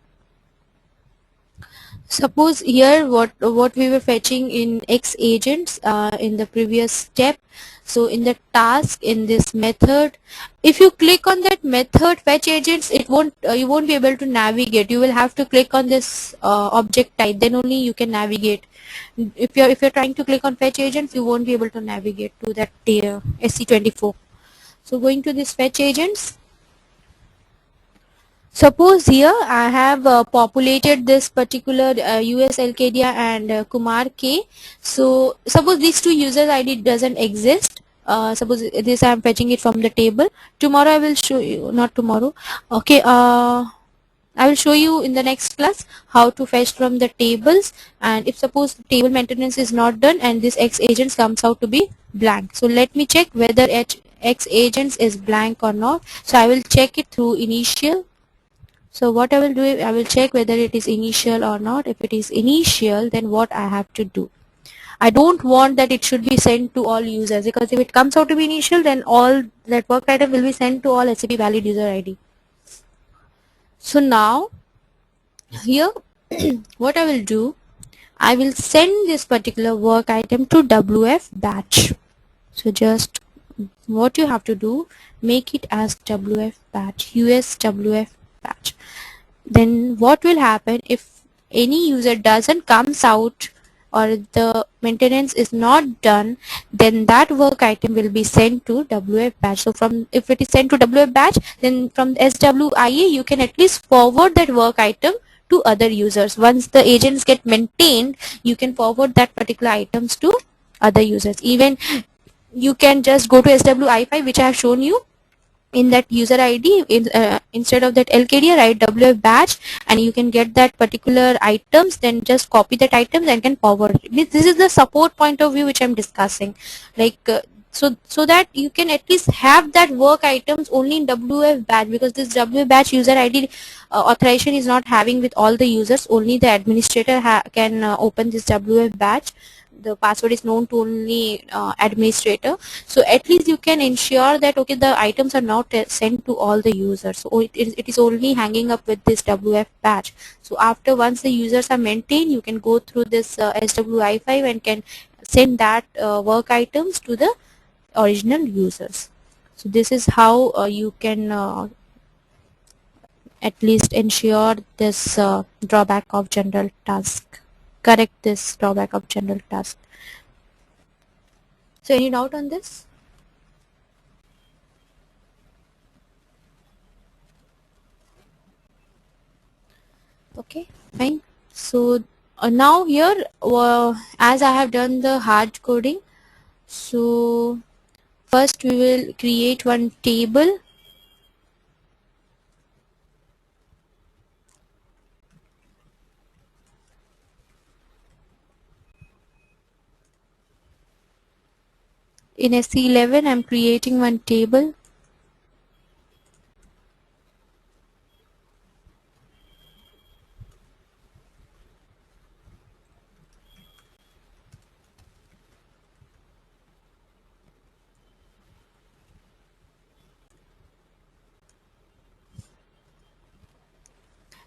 Suppose here what we were fetching in X agents in the previous step. So in the task, in this method, if you click on that method fetch agents, it won't you won't be able to navigate. You will have to click on this object type, then only you can navigate. If you're trying to click on fetch agents, you won't be able to navigate to that SC24. So going to this fetch agents, suppose here I have populated this particular US Alcadia and Kumar K. So suppose these two users ID doesn't exist. Suppose this I am fetching it from the table. Tomorrow I will show you, not tomorrow. Okay. I will show you in the next class how to fetch from the tables, and if suppose the table maintenance is not done and this X agents comes out to be blank. So let me check whether X agents is blank or not. So I will check it through initial. So what I will do is I will check whether it is initial or not. If it is initial, then what I have to do? I don't want that it should be sent to all users, because if it comes out to be initial, then all that work item will be sent to all SAP valid user ID. So now here what I will do, I will send this particular work item to WF batch. So just what you have to do, make it as WF batch, US WF batch. Then what will happen if any user doesn't comes out or the maintenance is not done, then that work item will be sent to WF batch. So from, if it is sent to WF batch, then from SWIA you can at least forward that work item to other users. Once the agents get maintained, you can forward that particular items to other users. Even you can just go to SWI5, which I have shown you. In that user ID, instead of that LKD, write WF batch, and you can get that particular items. Then just copy that items and can forward it. This is the support point of view which I'm discussing. Like so that you can at least have that work items only in WF batch, because this WF batch user ID authorization is not having with all the users. Only the administrator can open this WF batch. The password is known to only administrator. So at least you can ensure that okay, the items are not sent to all the users. So it is only hanging up with this WF batch. So after, once the users are maintained, you can go through this SWI5 and can send that work items to the original users. So this is how you can at least ensure this drawback of general task, correct this drawback of general task. So any doubt on this? Okay, fine. So now here, as I have done the hard coding, so first we will create one table. In SC11, I'm creating one table.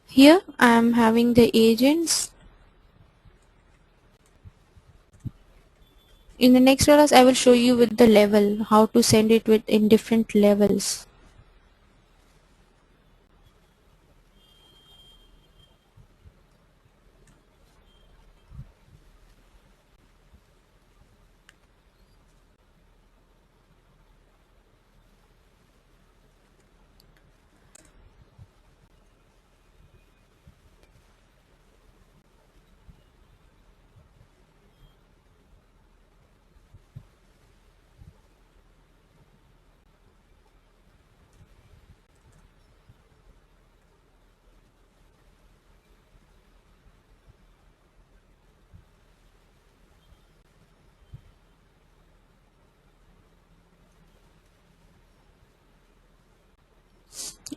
Here I'm having the agents. In the next class, I will show you with the level how to send it with in different levels.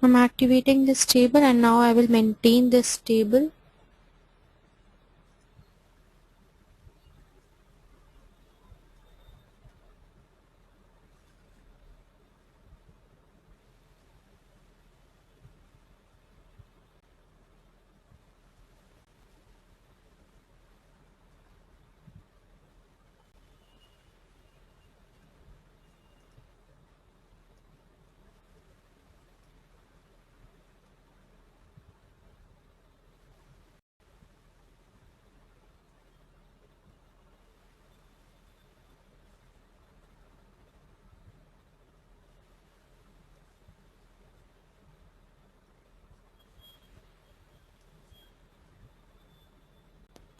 I'm activating this table, and now I will maintain this table.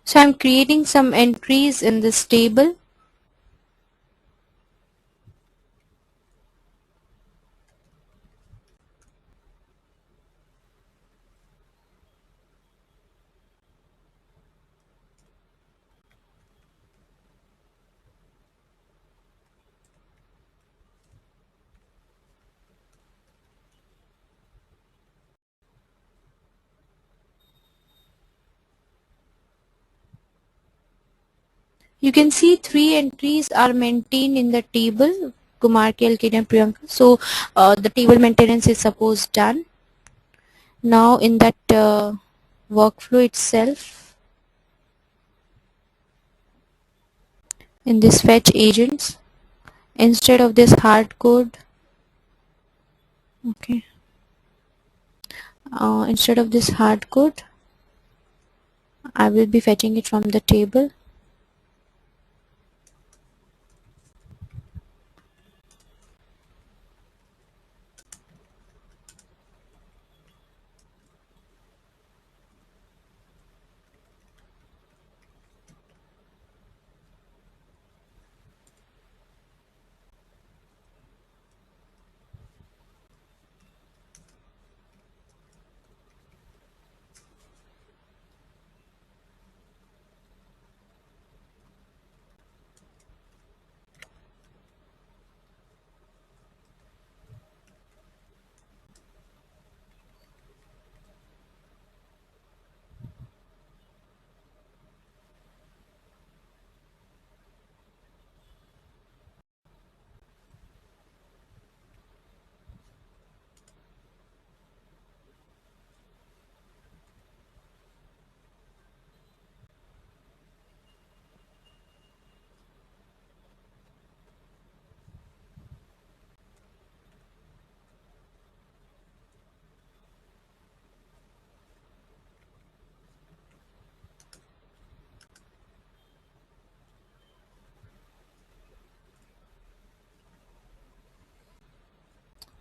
So I'm creating some entries in this table. You can see 3 entries are maintained in the table, Kumar, KLK and Priyanka. So the table maintenance is suppose done. Now in that workflow itself, in this fetch agents, instead of this hard code, okay, instead of this hard code, I will be fetching it from the table.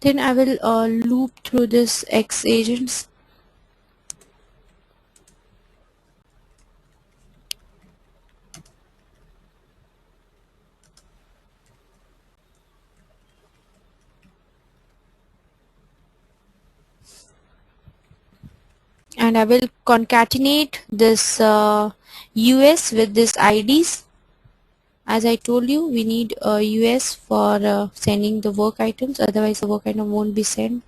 Then I will loop through this X agents. And I will concatenate this US with this IDs. As I told you, we need a US for sending the work items, otherwise the work item won't be sent.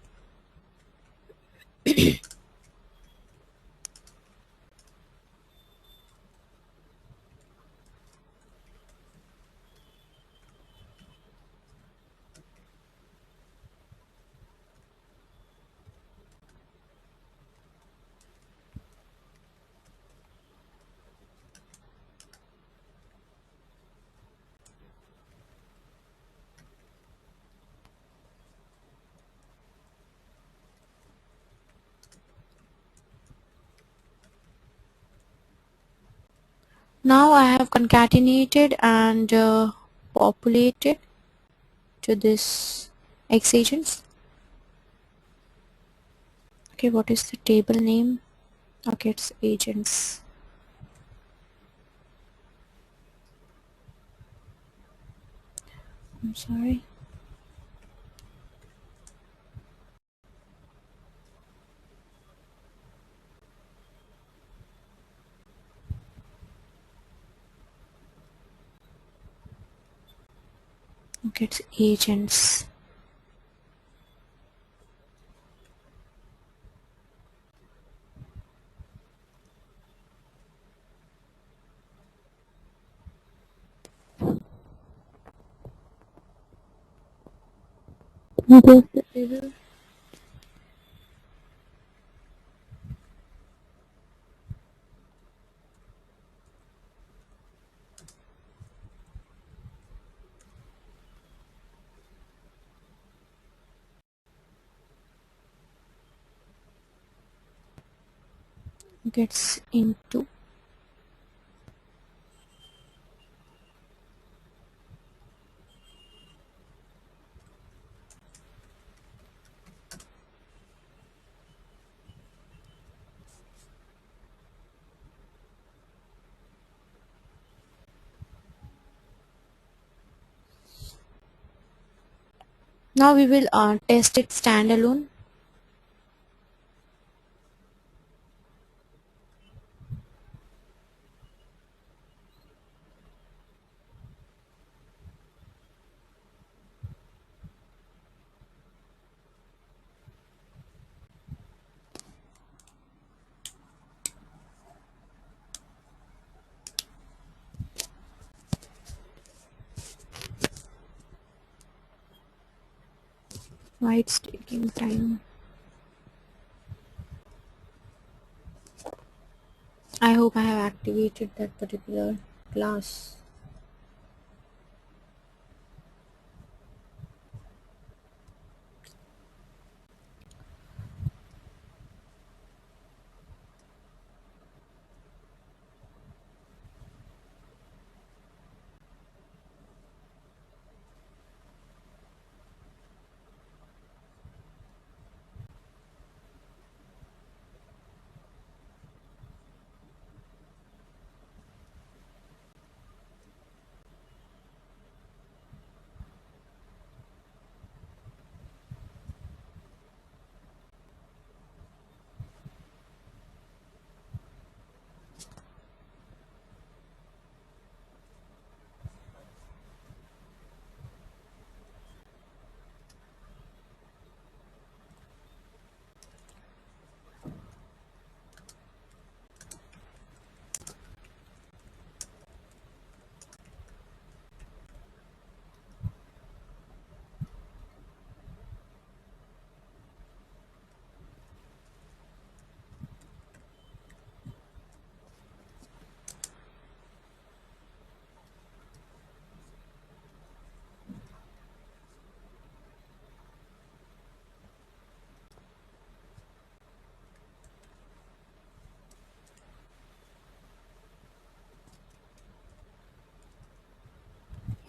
Now I have concatenated and populated to this X agents. Okay, what is the table name? Okay, it's agents. I'm sorry. Okay, it's agents. What is the table? Gets into. Now we will test it standalone. Why it's taking time? I hope I have activated that particular class.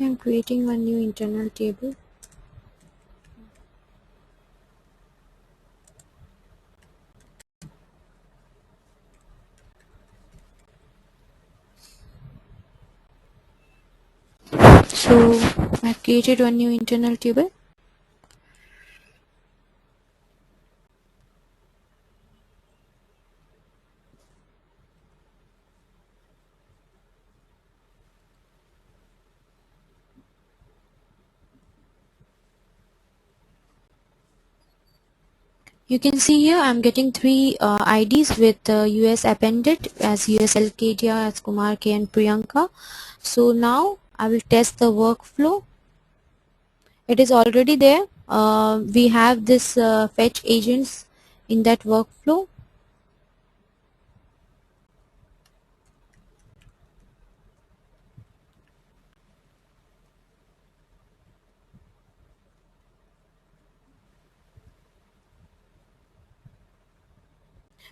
I'm creating one new internal table. So I've created one new internal table. You can see here I'm getting three IDs with US appended as US Alcadia, as Kumar K and Priyanka. So now I will test the workflow. It is already there. We have this fetch agents in that workflow.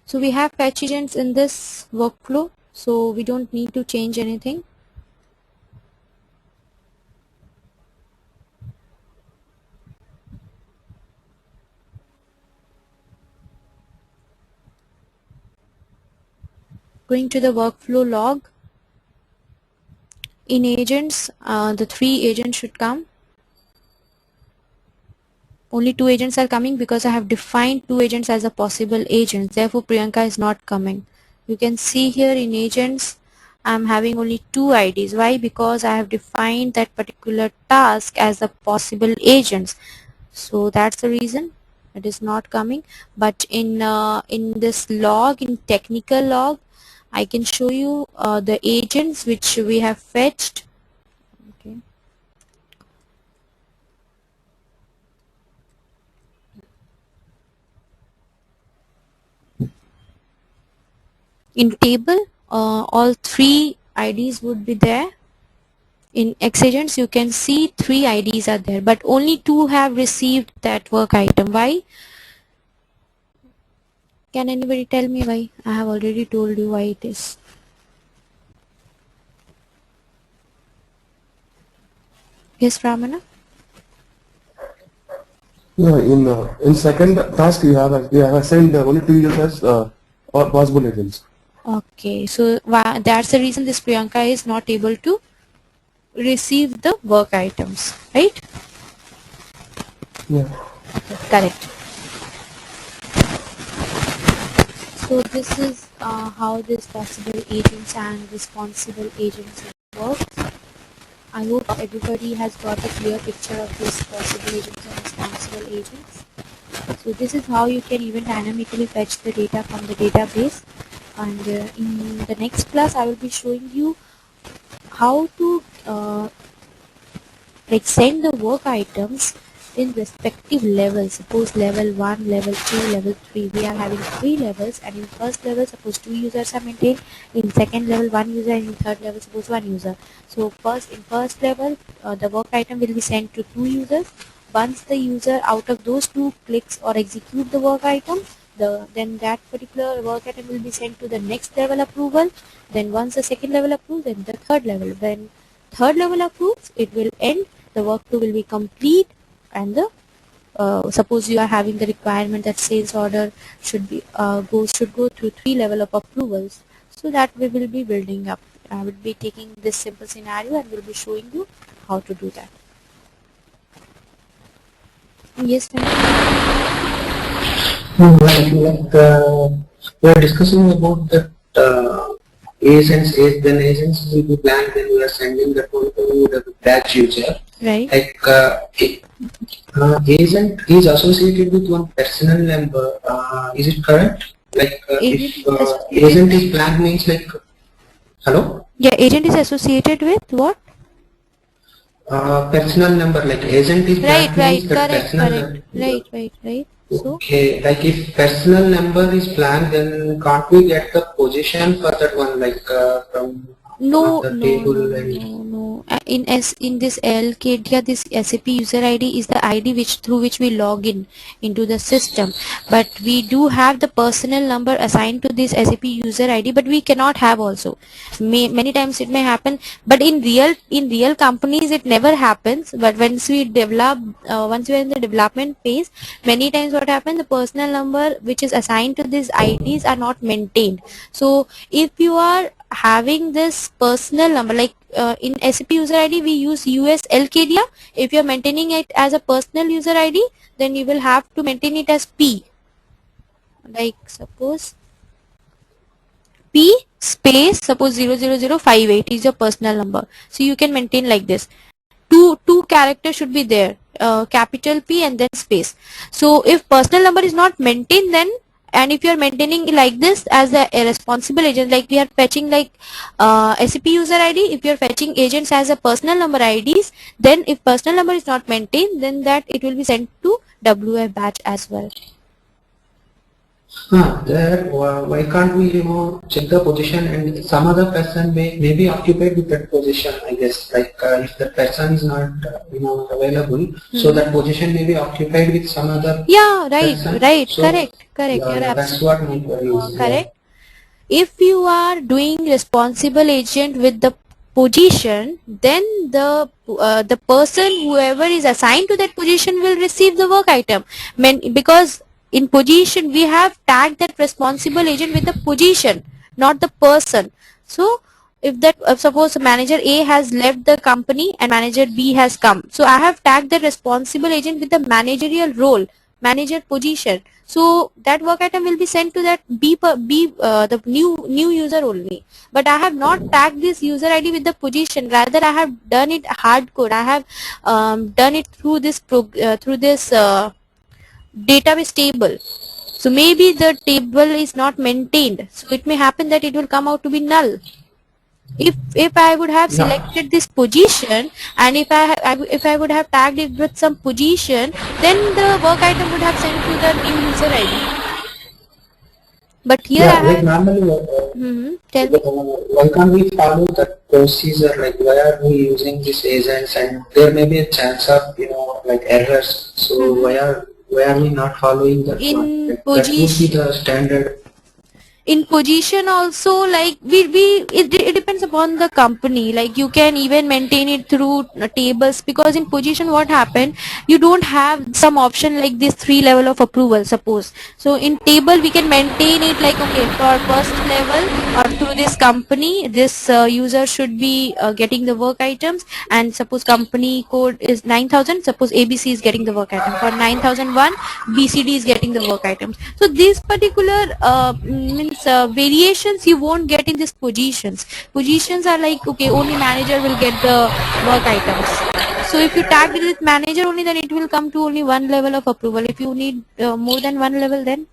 So we have fetch agents in this workflow, so we don't need to change anything. Going to the workflow log. In agents, the three agents should come. Only two agents are coming because I have defined two agents as a possible agent. Therefore, Priyanka is not coming. You can see here in agents, I'm having only two IDs. Why? Because I have defined that particular task as a possible agents. So that's the reason it is not coming. But in this log, in technical log, I can show you the agents which we have fetched. Okay. In table, all three IDs would be there. In XAgents, you can see three IDs are there, but only two have received that work item. Why? Can anybody tell me why? I have already told you why it is. Yes, Ramana? Yeah, in second task you have assigned only two users or possible agents. Okay, so that's the reason this Priyanka is not able to receive the work items, right? Yeah. Correct. So this is how this possible agents and responsible agents works. I hope everybody has got a clear picture of this possible agents and responsible agents. So this is how you can even dynamically fetch the data from the database. And in the next class, I will be showing you how to like send the work items in respective levels. Suppose level 1, level 2, level 3. We are having 3 levels, and in first level suppose 2 users are maintained, in second level 1 user, and in third level suppose 1 user. So in first level the work item will be sent to 2 users. Once the user out of those 2 clicks or execute the work item, then that particular work item will be sent to the next level approval. Then once the second level approves, then the third level. When third level approves, it will end, the workflow will be complete, and the suppose you are having the requirement that sales order should go through 3 level of approvals. So that we will be building up. I will be taking this simple scenario and will be showing you how to do that. Yes, We are discussing about that agents. Then agents will be planned. Then we are sending that one to the batch user. right? Like agent is associated with one personal number. Is it correct? Like if agent is planned means like hello. Yeah, agent is associated with what? Personal number, like agent is Right, means that correct. personal number. Right. So Okay, like if personal number is planned, then can't we get the position for that one, like from the table? No. In this LKDIA, this SAP user ID is the ID through which we log into the system. But we do have the personal number assigned to this SAP user ID, but we cannot have also. Many times it may happen, but in real companies it never happens. But once we are in the development phase, many times what happens, the personal number which is assigned to these IDs are not maintained. So if you are having this personal number, like in SAP user ID we use US LKDIA. If you are maintaining it as a personal user ID, then you will have to maintain it as P. Like suppose P space, suppose 00058 is your personal number. So you can maintain like this. Two characters should be there, capital P and then space. So if personal number is not maintained, then and if you are maintaining like this as a responsible agent, like we are fetching like SAP user ID, if you are fetching agents as a personal number IDs, then if personal number is not maintained, then that it will be sent to WF batch as well. There, why can't we check the position and some other person may be occupied with that position? I guess, like if the person is not available, so that position may be occupied with some other. Yeah, right, person. So, correct. Yeah, that's what my query is. Correct. If you are doing responsible agent with the position, then the person whoever is assigned to that position will receive the work item. Because in position we have tagged that responsible agent with the position, not the person. So if that suppose manager A has left the company and manager B has come, so I have tagged the responsible agent with the managerial role, manager position. So that work item will be sent to that the new user only. But I have not tagged this user ID with the position. Rather, I have done it hardcode. I have done it through this database table. So maybe the table is not maintained. So it may happen that it will come out to be null. If I would have selected this position, and if I would have tagged it with some position, then the work item would have sent to the new user ID. But here I have normally, tell me. why can't we follow that procedure? Like, why are we using these agents? And there may be a chance of like errors. So why are we not following that? In That would be the standard. In position also, like it depends upon the company. Like you can even maintain it through tables, because in position what happened, you don't have some option like this 3 level of approval suppose. So in table we can maintain it like, okay, for first level or through this company, this user should be getting the work items, and suppose company code is 9000, suppose ABC is getting the work item. For 9001 BCD is getting the work items. So these particular variations you won't get in these positions. Positions are like, okay, only manager will get the work items. So if you tag it with manager only, then it will come to only 1 level of approval. If you need more than 1 level, then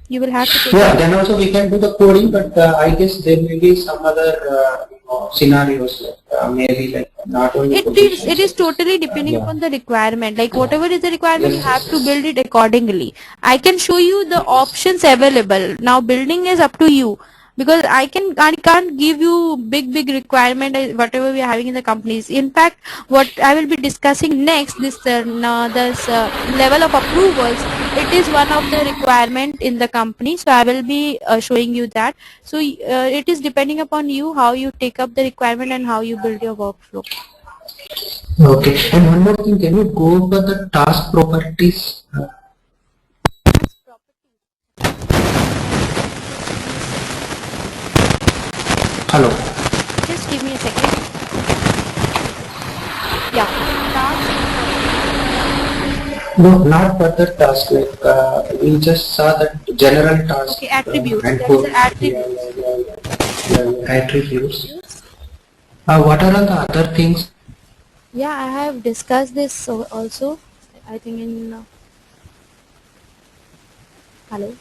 you will have to take then also we can do the coding, but I guess there may be some other scenarios, like, maybe like not only It is totally depending upon the requirement. Like whatever is the requirement, you have to build it accordingly. I can show you the options available. Now building is up to you, because I can't give you big requirement whatever we are having in the companies. In fact, what I will be discussing next, this level of approvals, it is one of the requirement in the company. So I will be showing you that. So it is depending upon you how you take up the requirement and how you build your workflow. Okay, and one more thing, can you go over the task properties? Hello. Just give me a second. Yeah. No, not for the task. Like we just saw that general task. Okay, attributes. And That is the attributes. Attributes. What are all the other things? Yeah, I have discussed this also. I think in hello.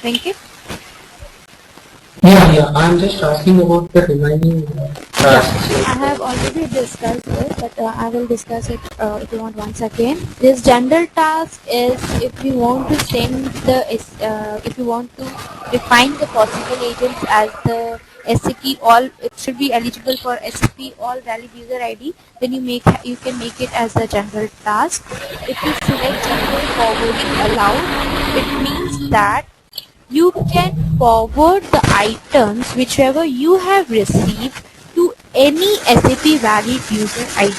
Thank you. Yeah. I'm just asking about the remaining tasks. I have already discussed this, but I will discuss it if you want once again. This general task is if you want to send the if you want to define the possible agents as the SCP all, it should be eligible for SCP all valid user ID. Then you can make it as a general task. If you select general forwarding allowed, it means that you can forward the items whichever you have received to any SAP valid user ID.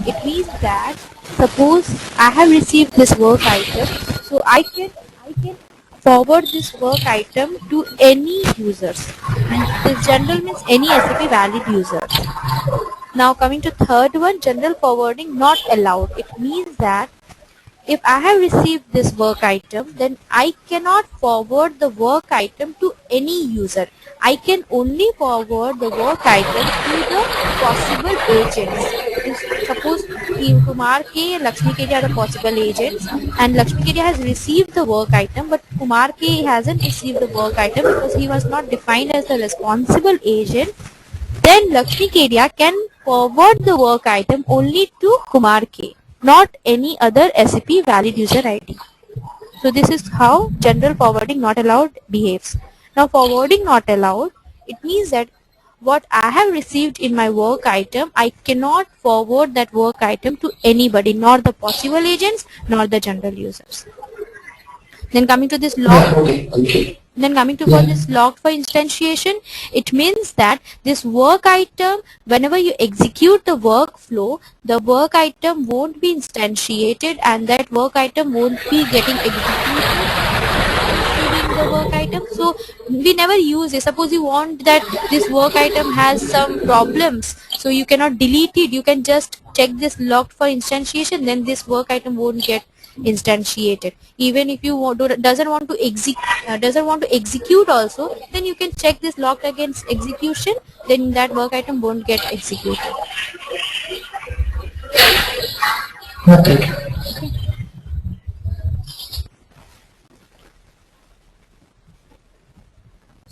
It means that suppose I have received this work item, so I can forward this work item to any users. And this general means any SAP valid users. Now coming to third one, general forwarding not allowed. It means that if I have received this work item, then I cannot forward the work item to any user. I can only forward the work item to the possible agents. Suppose Kumar K and Lakshmi K are the possible agents, and Lakshmi K has received the work item, but Kumar K hasn't received the work item because he was not defined as the responsible agent. Then Lakshmi Kedia can forward the work item only to Kumar K, not any other SAP valid user ID. So this is how general forwarding not allowed behaves. Now forwarding not allowed, it means that what I have received in my work item, I cannot forward that work item to anybody, nor the possible agents, nor the general users. Then coming to this log. Then coming to for this logged for instantiation, it means that this work item, whenever you execute the workflow, the work item won't be instantiated and that work item won't be getting executed during the work item. So we never use it. Suppose you want that this work item has some problems, so you cannot delete it. You can just check this logged for instantiation, then this work item won't get instantiated. Even if you doesn't want to execute also, then you can check this logged against execution, then that work item won't get executed. Okay.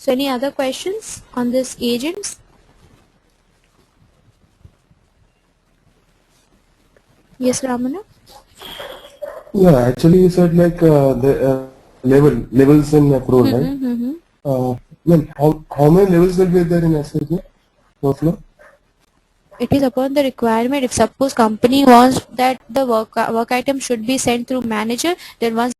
So any other questions on this agents? Yes, Ramana? Yeah, actually you said like the levels in approval, right? Then how many levels will be there in SAP workflow? It is upon the requirement. If suppose company wants that the work item should be sent through manager, then once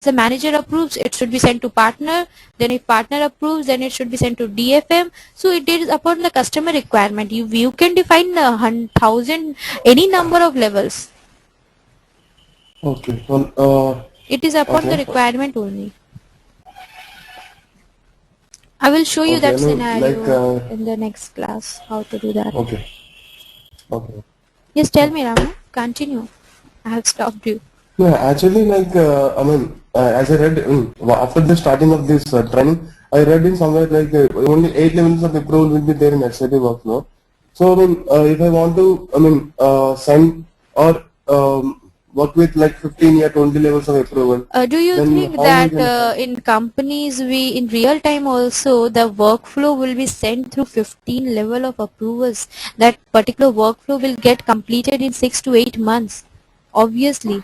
the manager approves, it should be sent to partner. Then if partner approves, then it should be sent to DFM. So it is upon the customer requirement. You can define 1,000 any number of levels. Okay. Well, It is upon the okay. requirement only. I will show you Okay, that no, scenario like, in the next class, how to do that. Okay. Okay. Yes, tell me, Rama. Continue. I have stopped you. Yeah, actually, like, I mean, as I read, after the starting of this training, I read in somewhere like only 8 levels of approval will be there in SAP workflow. So, I mean, if I want to, send or work with like 15 or 20 levels of approval. Do you Then think how that we can- in companies in real time also the workflow will be sent through 15 level of approvals? That particular workflow will get completed in 6 to 8 months. Obviously.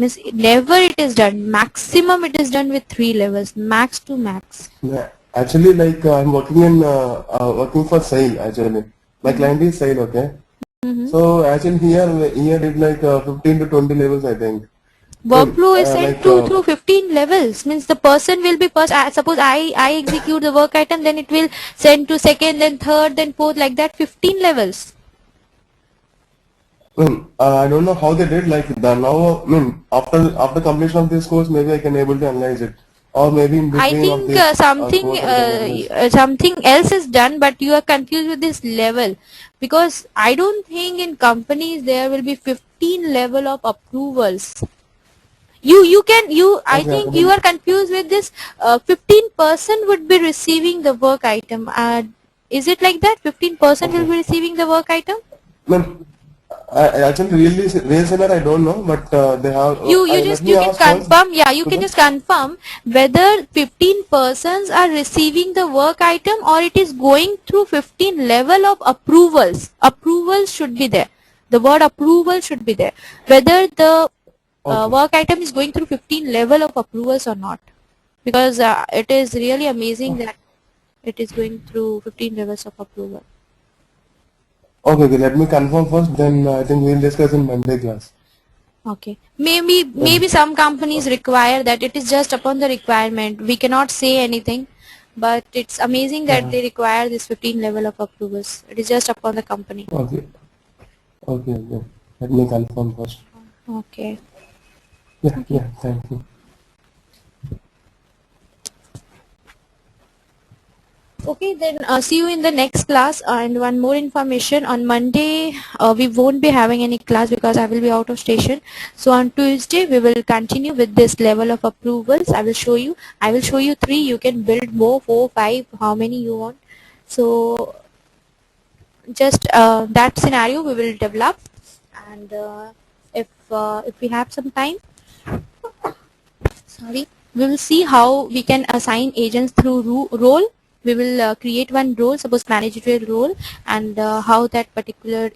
Means never it is done. Maximum it is done with 3 levels. Max to max. Yeah, actually, like, I'm working in working for sale. Actually, my client is sale. Okay. So actually here it's like 15 to 20 levels, I think. Workflow is sent like, through 15 levels. Means the person will be suppose I execute the work item, then it will send to second, then third, then fourth, like that 15 levels. I don't know how they did. Like now, after completion of this course, maybe I can able to analyze it, or maybe in I between of think this course I can analyze. something else is done, but you are confused with this level, because I don't think in companies there will be 15 level of approvals. I Okay, think you are confused with this. 15% would be receiving the work item. Is it like that? 15% will Okay. be receiving the work item. I actually really real scenario I don't know, but they have. You Let me can ask once. confirm. Yeah, you can just confirm whether 15 persons are receiving the work item or it is going through 15 level of approvals. Approvals should be there. The word approval should be there. Whether the Okay. work item is going through 15 level of approvals or not, because it is really amazing that it is going through 15 levels of approval. Okay, let me confirm first. Then I think we'll discuss in Monday class. Okay, maybe some companies require that. It is just upon the requirement. We cannot say anything, but it's amazing that they require this 15 level of approvals. It is just upon the company. Okay. Okay. Let me confirm first. Okay. Yeah. Thank you. Okay, then see you in the next class. And one more information, on Monday we won't be having any class because I will be out of station. So on Tuesday we will continue with this level of approvals. I will show you 3. You can build more, 4, 5, how many you want. So just that scenario we will develop, and if we have some time, we will see how we can assign agents through role. We will create one role, suppose managerial role, and how that particular